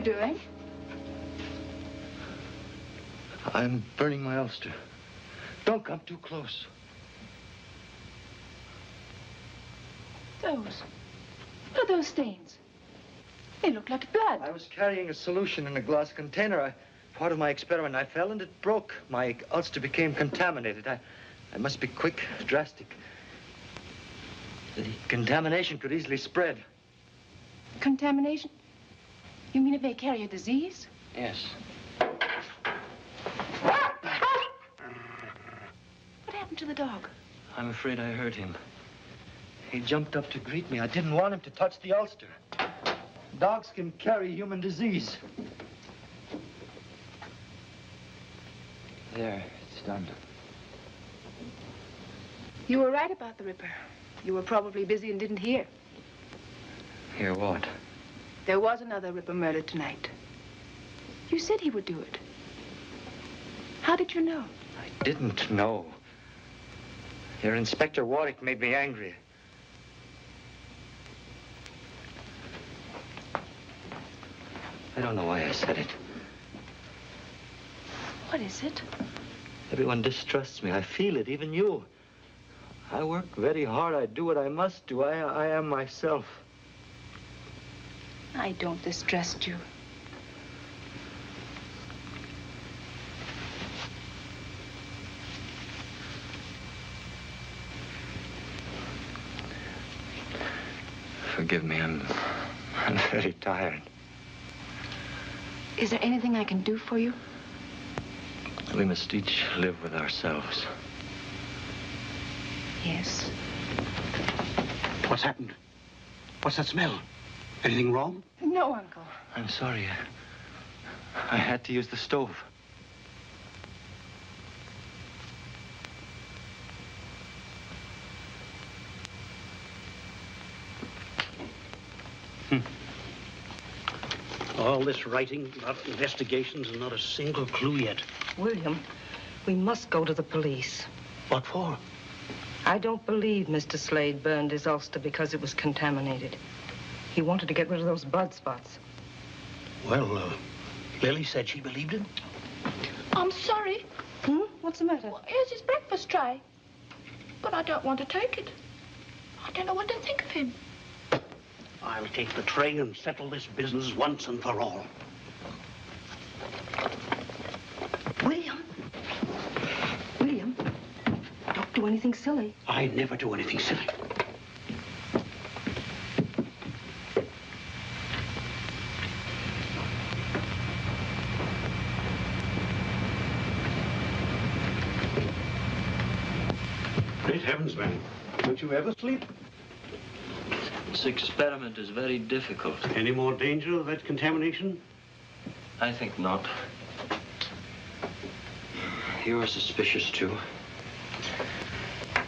Doing? I'm burning my ulster. Don't come too close. What are those stains? They look like blood. I was carrying a solution in a glass container. Part of my experiment, I fell and it broke. My ulster became contaminated. I must be quick, drastic. The contamination could easily spread. Contamination? You mean it may carry a disease? Yes. What happened to the dog? I'm afraid I hurt him. He jumped up to greet me. I didn't want him to touch the ulster. Dogs can carry human disease. There, it's done. You were right about the Ripper. You were probably busy and didn't hear. Hear what? There was another Ripper murdered tonight. You said he would do it. How did you know? I didn't know. Your Inspector Warwick made me angry. I don't know why I said it. What is it? Everyone distrusts me. I feel it, even you. I work very hard. I do what I must do. I am myself. I don't distrust you. Forgive me, I'm very tired. Is there anything I can do for you? We must each live with ourselves. Yes. What's happened? What's that smell? Anything wrong? No, Uncle. I'm sorry. I had to use the stove. All this writing about investigations and not a single clue yet. William, we must go to the police. What for? I don't believe Mr. Slade burned his ulster because it was contaminated. He wanted to get rid of those blood spots. Well, Lily said she believed him. I'm sorry. What's the matter? Well, here's his breakfast tray. But I don't want to take it. I don't know what to think of him. I'll take the tray and settle this business once and for all. William. William, don't do anything silly. I never do anything silly. Great heavens, man. Don't you ever sleep? This experiment is very difficult. Any more danger of that contamination? I think not. You're suspicious, too.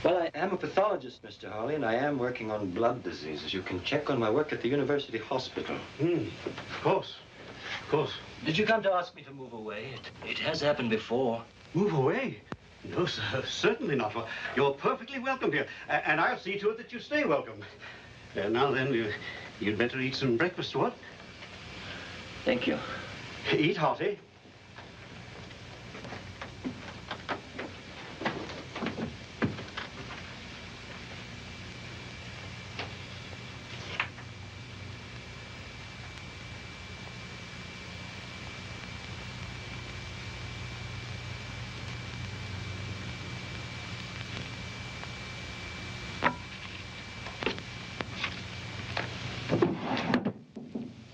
Well, I am a pathologist, Mr. Hawley, and I am working on blood diseases. You can check on my work at the University Hospital. Of course. Of course. Did you come to ask me to move away? It has happened before. Move away? No, sir, certainly not. You're perfectly welcome here, and I'll see to it that you stay welcome. Now then, you'd better eat some breakfast, what? Thank you. Eat hearty.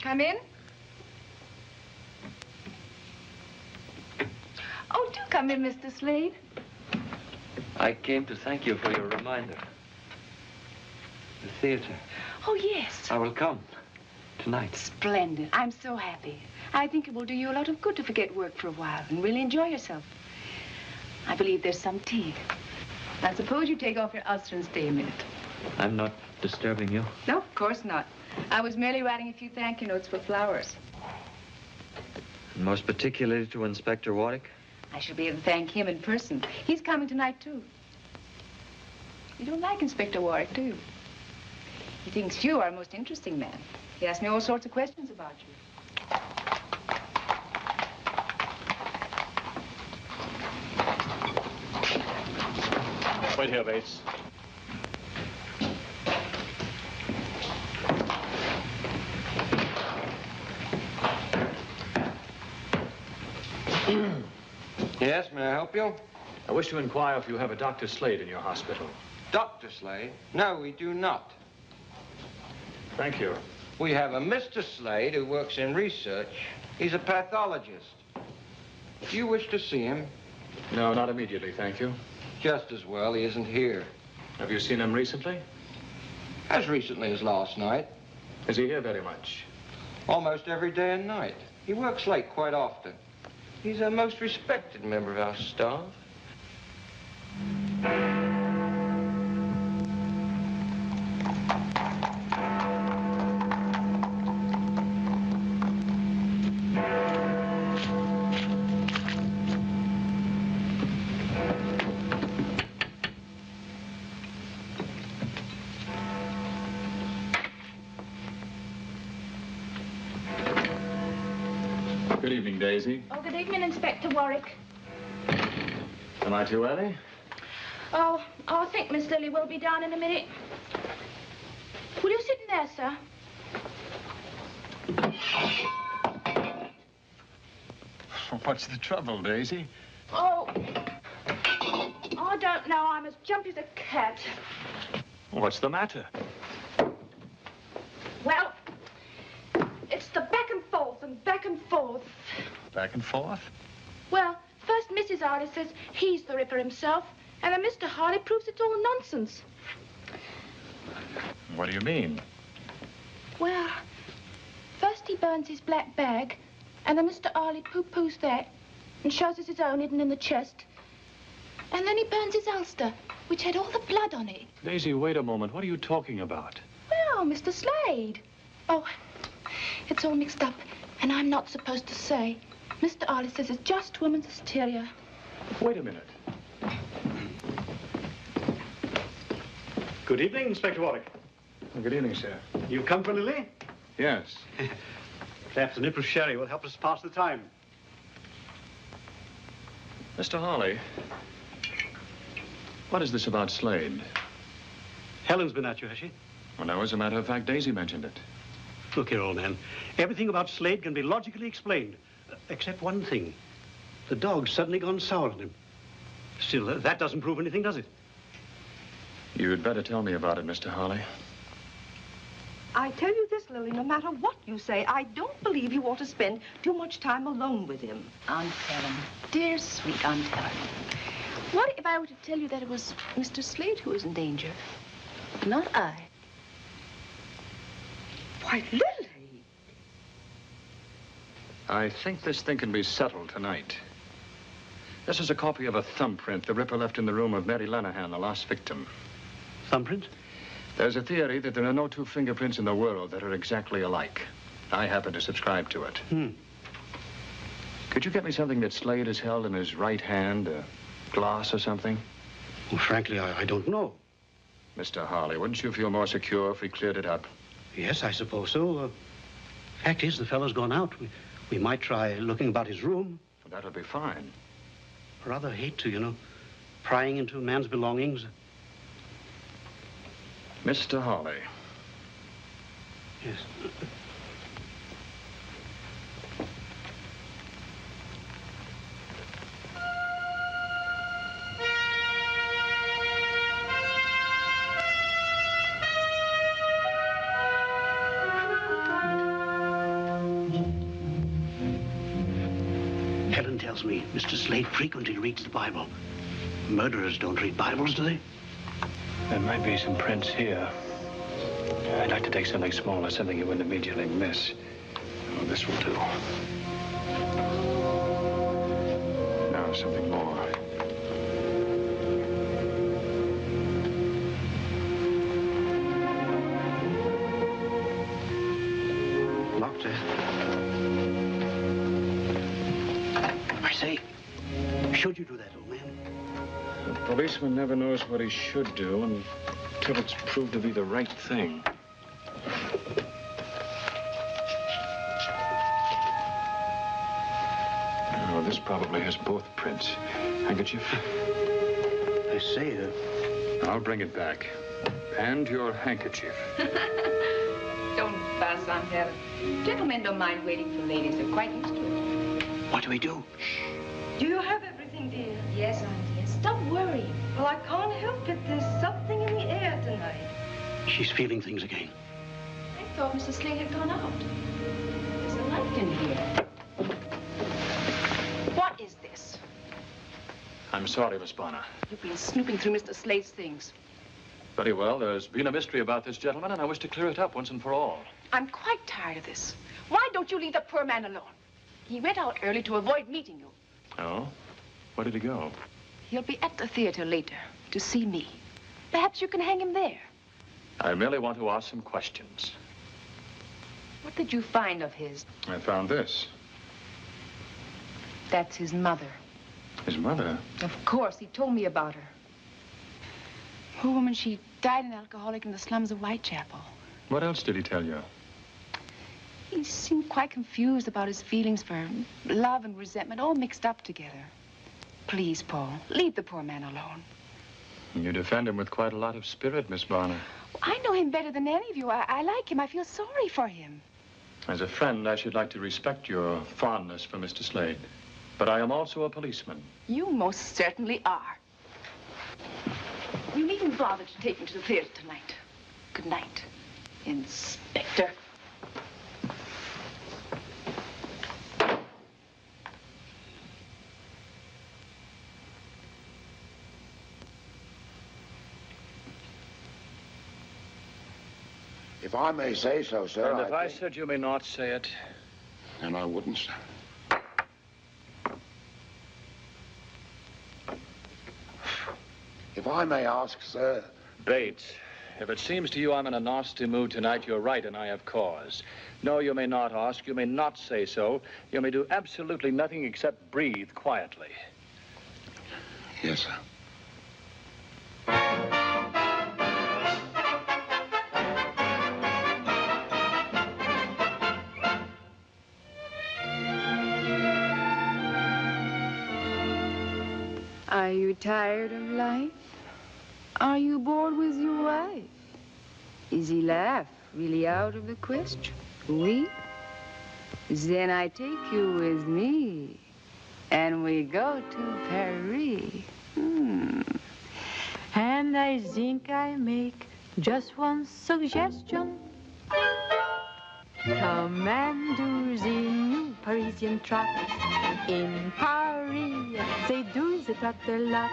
Come in. Oh, do come in, Mr. Slade. I came to thank you for your reminder. The theater. Oh, yes. I will come. Tonight. Splendid. I'm so happy. I think it will do you a lot of good to forget work for a while and really enjoy yourself. I believe there's some tea. Now, suppose you take off your ulster and stay a minute. I'm not disturbing you. No, of course not. I was merely writing a few thank you notes for flowers. And most particularly to Inspector Warwick? I shall be able to thank him in person. He's coming tonight, too. You don't like Inspector Warwick, do you? He thinks you are a most interesting man. He asked me all sorts of questions about you. Wait here, Bates. Yes, may I help you? I wish to inquire if you have a Dr. Slade in your hospital. Dr. Slade? No, we do not. Thank you. We have a Mr. Slade who works in research. He's a pathologist. Do you wish to see him? No, not immediately, thank you. Just as well, he isn't here. Have you seen him recently? As recently as last night. Is he here very much? Almost every day and night. He works late quite often. He's a most respected member of our staff. Good evening, Daisy. Oh, good evening, Inspector Warwick. Am I too early? Oh, I think Miss Lily will be down in a minute. Will you sit in there, sir? What's the trouble, Daisy? Oh, I don't know. I'm as jumpy as a cat. What's the matter? Well, it's the back and forth and back and forth. Back and forth? Well, first Mrs. Harley says he's the Ripper himself, and then Mr. Harley proves it's all nonsense. What do you mean? Well, first he burns his black bag, and then Mr. Harley poo-poos that and shows us his own hidden in the chest. And then he burns his ulster, which had all the blood on it. Daisy, wait a moment. What are you talking about? Well, Mr. Slade. Oh, it's all mixed up, and I'm not supposed to say. Mr. Harley says it's just woman's hysteria. Wait a minute. Good evening, Inspector Warwick. Well, good evening, sir. You've come for Lily? Yes. Perhaps a nip of sherry will help us pass the time. Mr. Harley, what is this about Slade? Helen's been at you, has she? Well, no, as a matter of fact, Daisy mentioned it. Look here, old man. Everything about Slade can be logically explained, except one thing. The dog's suddenly gone sour on him. Still, that doesn't prove anything, does it? You'd better tell me about it, Mr. Harley. I tell you this, Lily, no matter what you say, I don't believe you ought to spend too much time alone with him. Aunt Helen. Dear, sweet Aunt Helen. What if I were to tell you that it was Mr. Slade who was in danger, not I? Why, Lily! I think this thing can be settled tonight. This is a copy of a thumbprint the Ripper left in the room of Mary Lenahan, the last victim. Thumbprint? There's a theory that there are no two fingerprints in the world that are exactly alike. I happen to subscribe to it. Could you get me something that Slade has held in his right hand, a glass or something? Well, frankly, I don't know. Mr. Harley, wouldn't you feel more secure if we cleared it up? Yes, I suppose so. Fact is, the fellow's gone out. We might try looking about his room. Well, that'll be fine. I rather hate to, you know, prying into a man's belongings. Mr. Harley. Yes. Helen tells me Mr. Slade frequently reads the Bible. Murderers don't read Bibles, do they? There might be some prints here. I'd like to take something smaller, something you wouldn't immediately miss. Oh, this will do. Now, something more. Locked, eh? I say, should you do that, old man? A policeman never knows what he should do until it's proved to be the right thing. Oh, this probably has both prints. Handkerchief? I say, I'll bring it back. And your handkerchief. Don't fuss, Aunt Helen. Gentlemen don't mind waiting for ladies. They're quite used to it. What do we do? Do you have everything, dear? Yes, Aunt, yes. Stop worrying. Well, I can't help it. There's something in the air tonight. She's feeling things again. thought Mr. Slade had gone out. There's a light in here. What is this? I'm sorry, Miss Bonner. You've been snooping through Mr. Slade's things. Very well. There's been a mystery about this gentleman, and I wish to clear it up once and for all. I'm quite tired of this. Why don't you leave the poor man alone? He went out early to avoid meeting you. Oh? Where did he go? He'll be at the theater later to see me. Perhaps you can hang him there. I merely want to ask some questions. What did you find of his? I found this. That's his mother. His mother? Of course, he told me about her. Poor woman, she died an alcoholic in the slums of Whitechapel. What else did he tell you? He seemed quite confused about his feelings for love and resentment, all mixed up together. Please, Paul, leave the poor man alone. You defend him with quite a lot of spirit, Miss Bonner. I know him better than any of you. I like him. I feel sorry for him. As a friend, I should like to respect your fondness for Mr. Slade. But I am also a policeman. You most certainly are. You needn't bother to take me to the theater tonight. Good night, Inspector. If I may say so, sir. And if I said you may not say it? And I wouldn't, sir. If I may ask, sir. Bates, if it seems to you I'm in a nasty mood tonight, you're right, and I have cause. No, you may not ask. You may not say so. You may do absolutely nothing except breathe quietly. Yes, sir. Are you tired of life? Are you bored with your wife? Is he laugh really out of the question? Oui? Then I take you with me, and we go to Paris. And I think I make just one suggestion. Come and do the new Parisian trot. In Paris, they do the trot a lot.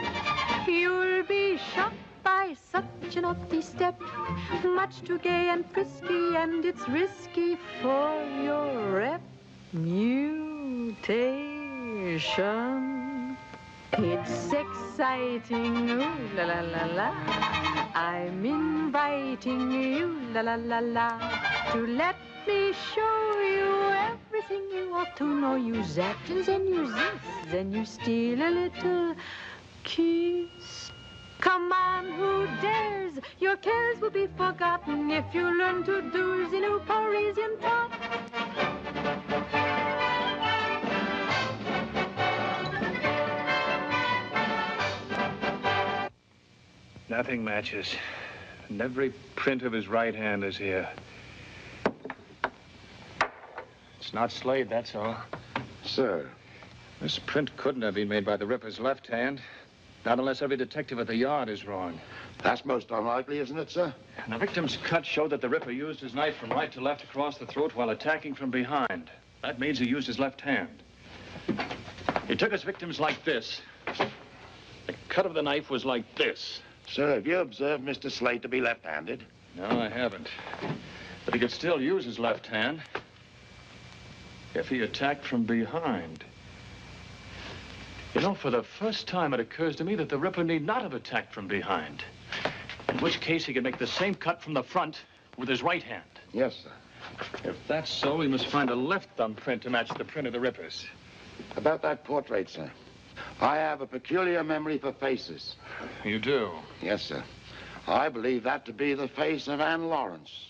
You'll be shocked by such an naughty step. Much too gay and frisky, and it's risky for your reputation. It's exciting, ooh la la la la. I'm inviting you, la la la la, to let me show you everything you ought to know. You that, and then you this, then you steal a little kiss. Come on, who dares? Your cares will be forgotten if you learn to do the new Parisian trot. Nothing matches. And every print of his right hand is here. It's not Slade, that's all. Sir. This print couldn't have been made by the Ripper's left hand. Not unless every detective at the yard is wrong. That's most unlikely, isn't it, sir? And the victim's cut showed that the Ripper used his knife from right to left across the throat while attacking from behind. That means he used his left hand. He took his victims like this. The cut of the knife was like this. Sir, have you observed Mr. Slade to be left-handed? No, I haven't. But he could still use his left hand if he attacked from behind. You know, for the first time, it occurs to me that the Ripper need not have attacked from behind. In which case, he could make the same cut from the front with his right hand. Yes, sir. If that's so, we must find a left thumbprint to match the print of the Ripper's. About that portrait, sir. I have a peculiar memory for faces. You do? Yes, sir. I believe that to be the face of Anne Lawrence.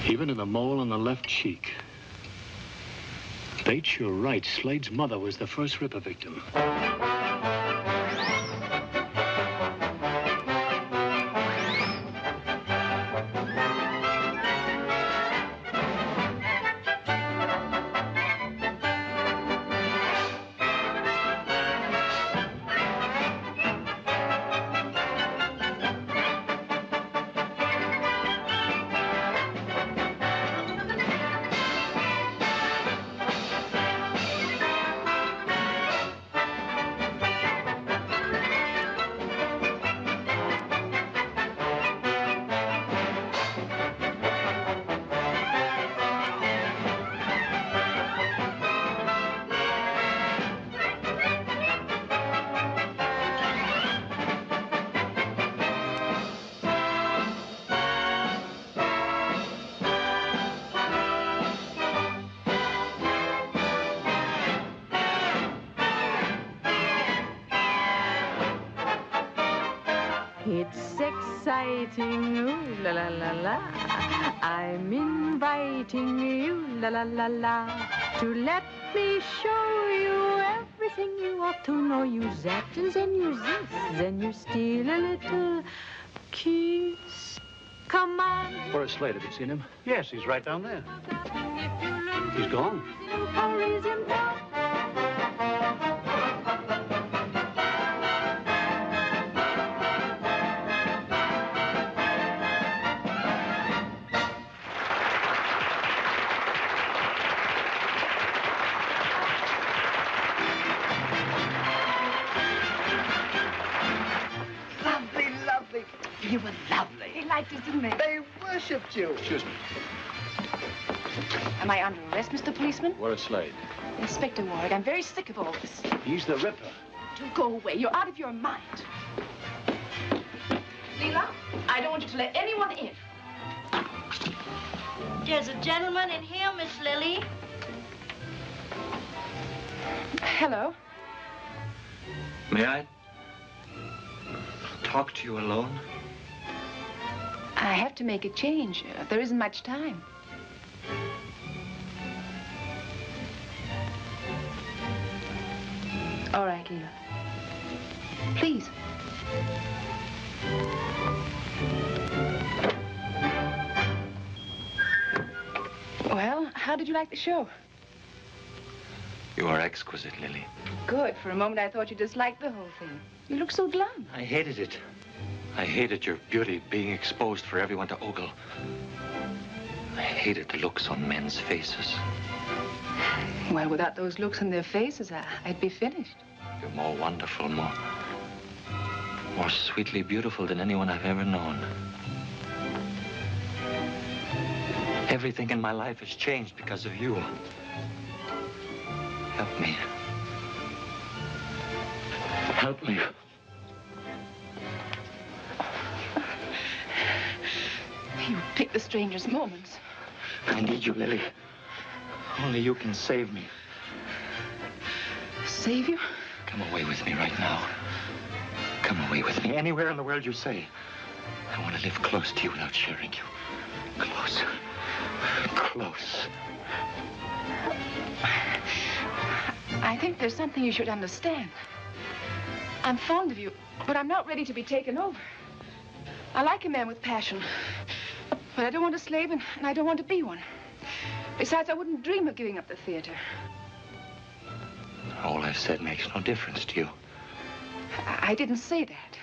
Even in the mole on the left cheek. Bates, you're right. Slade's mother was the first Ripper victim. It's exciting, ooh la la la la. I'm inviting you, la la la la, to let me show you everything you ought to know. You zap and then you zip, then you steal a little kiss. Come on. Where's Slade? Have you seen him? Yes, he's right down there. He's gone. Lovely, lovely. You were lovely. They liked us, didn't they? They worshipped you. Excuse me. Am I under arrest, Mr. Policeman? Where's Slade? Inspector Warwick, I'm very sick of all this. He's the Ripper. Do go away. You're out of your mind. Leela, I don't want you to let anyone in. There's a gentleman in here, Miss Lily. Hello. May I talk to you alone? I have to make a change. There isn't much time. All right, Leela. Please. Well, how did you like the show? You are exquisite, Lily. Good. For a moment, I thought you disliked the whole thing. You look so glum. I hated it. I hated your beauty being exposed for everyone to ogle. I hated the looks on men's faces. Well, without those looks on their faces, I'd be finished. You're more wonderful, more sweetly beautiful than anyone I've ever known. Everything in my life has changed because of you. Help me. Help me. You pick the strangest moments. I need you, Lily. Only you can save me. Save you? Come away with me right now. Come away with me. Anywhere in the world you say. I want to live close to you without sharing you. Close. Close. I think there's something you should understand. I'm fond of you, but I'm not ready to be taken over. I like a man with passion, but I don't want a slave, and I don't want to be one. Besides, I wouldn't dream of giving up the theater. All I've said makes no difference to you. I didn't say that.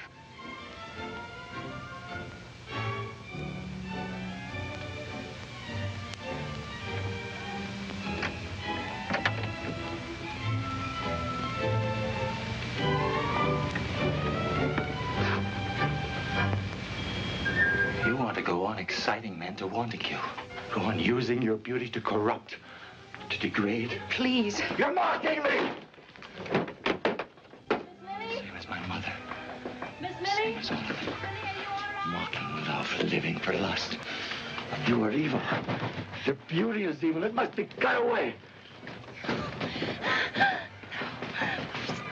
You want to go on exciting men to wanting you. Go on using your beauty to corrupt, to degrade. Please. You're mocking me! Miss Lily? Same as my mother. Miss Lily? Same as all of them. Mocking love, living for lust. You are evil. Your beauty is evil. It must be cut away.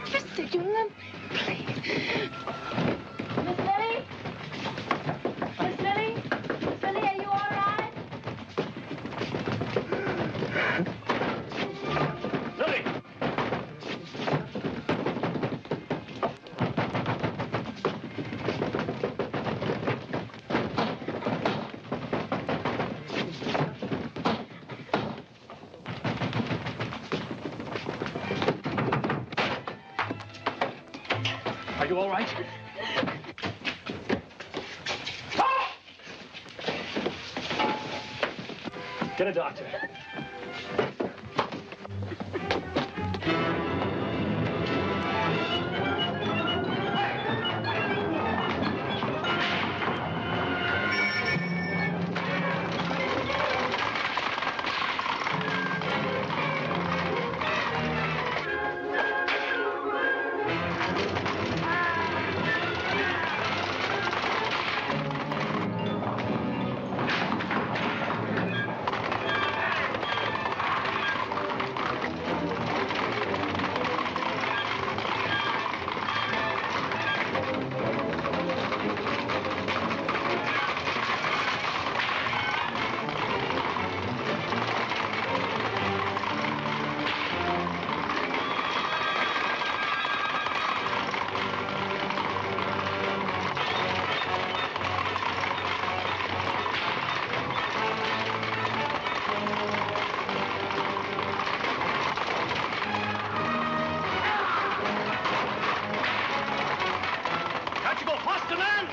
Just sit, you know. Please. Miss Lily? Miss Lily? Miss Lily, are you all right? Lily! Are you all right? Get a doctor. to go faster, man!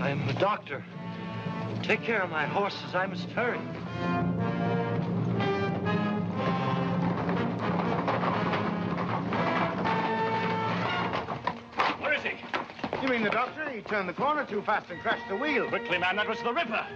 I'm the doctor. Take care of my horses. I must hurry. Where is he? You mean the doctor? He turned the corner too fast and crashed the wheel. Quickly, man, that was the Ripper.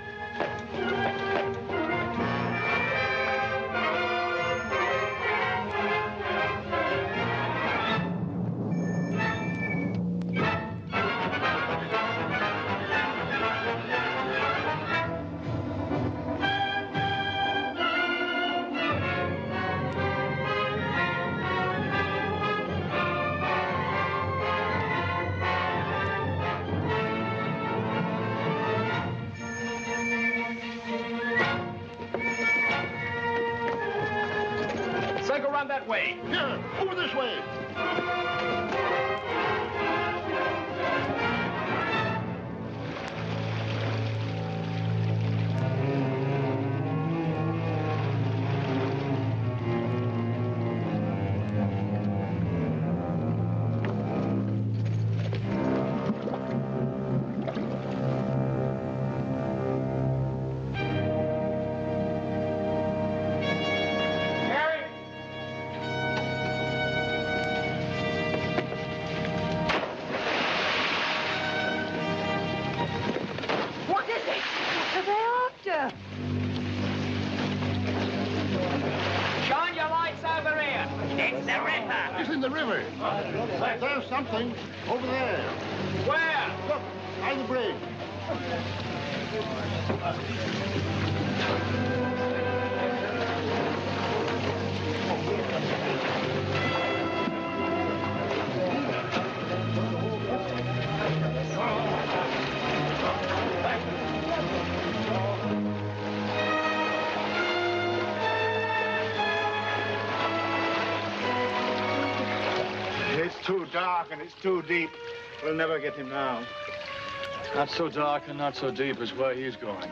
Go around that way. Yeah, over this way. Shine your lights over here. It's the Ripper. It's in the river. There's something over there. Where? Look, by the bridge. It's too dark and it's too deep. We'll never get him now. Not so dark and not so deep as where he's going.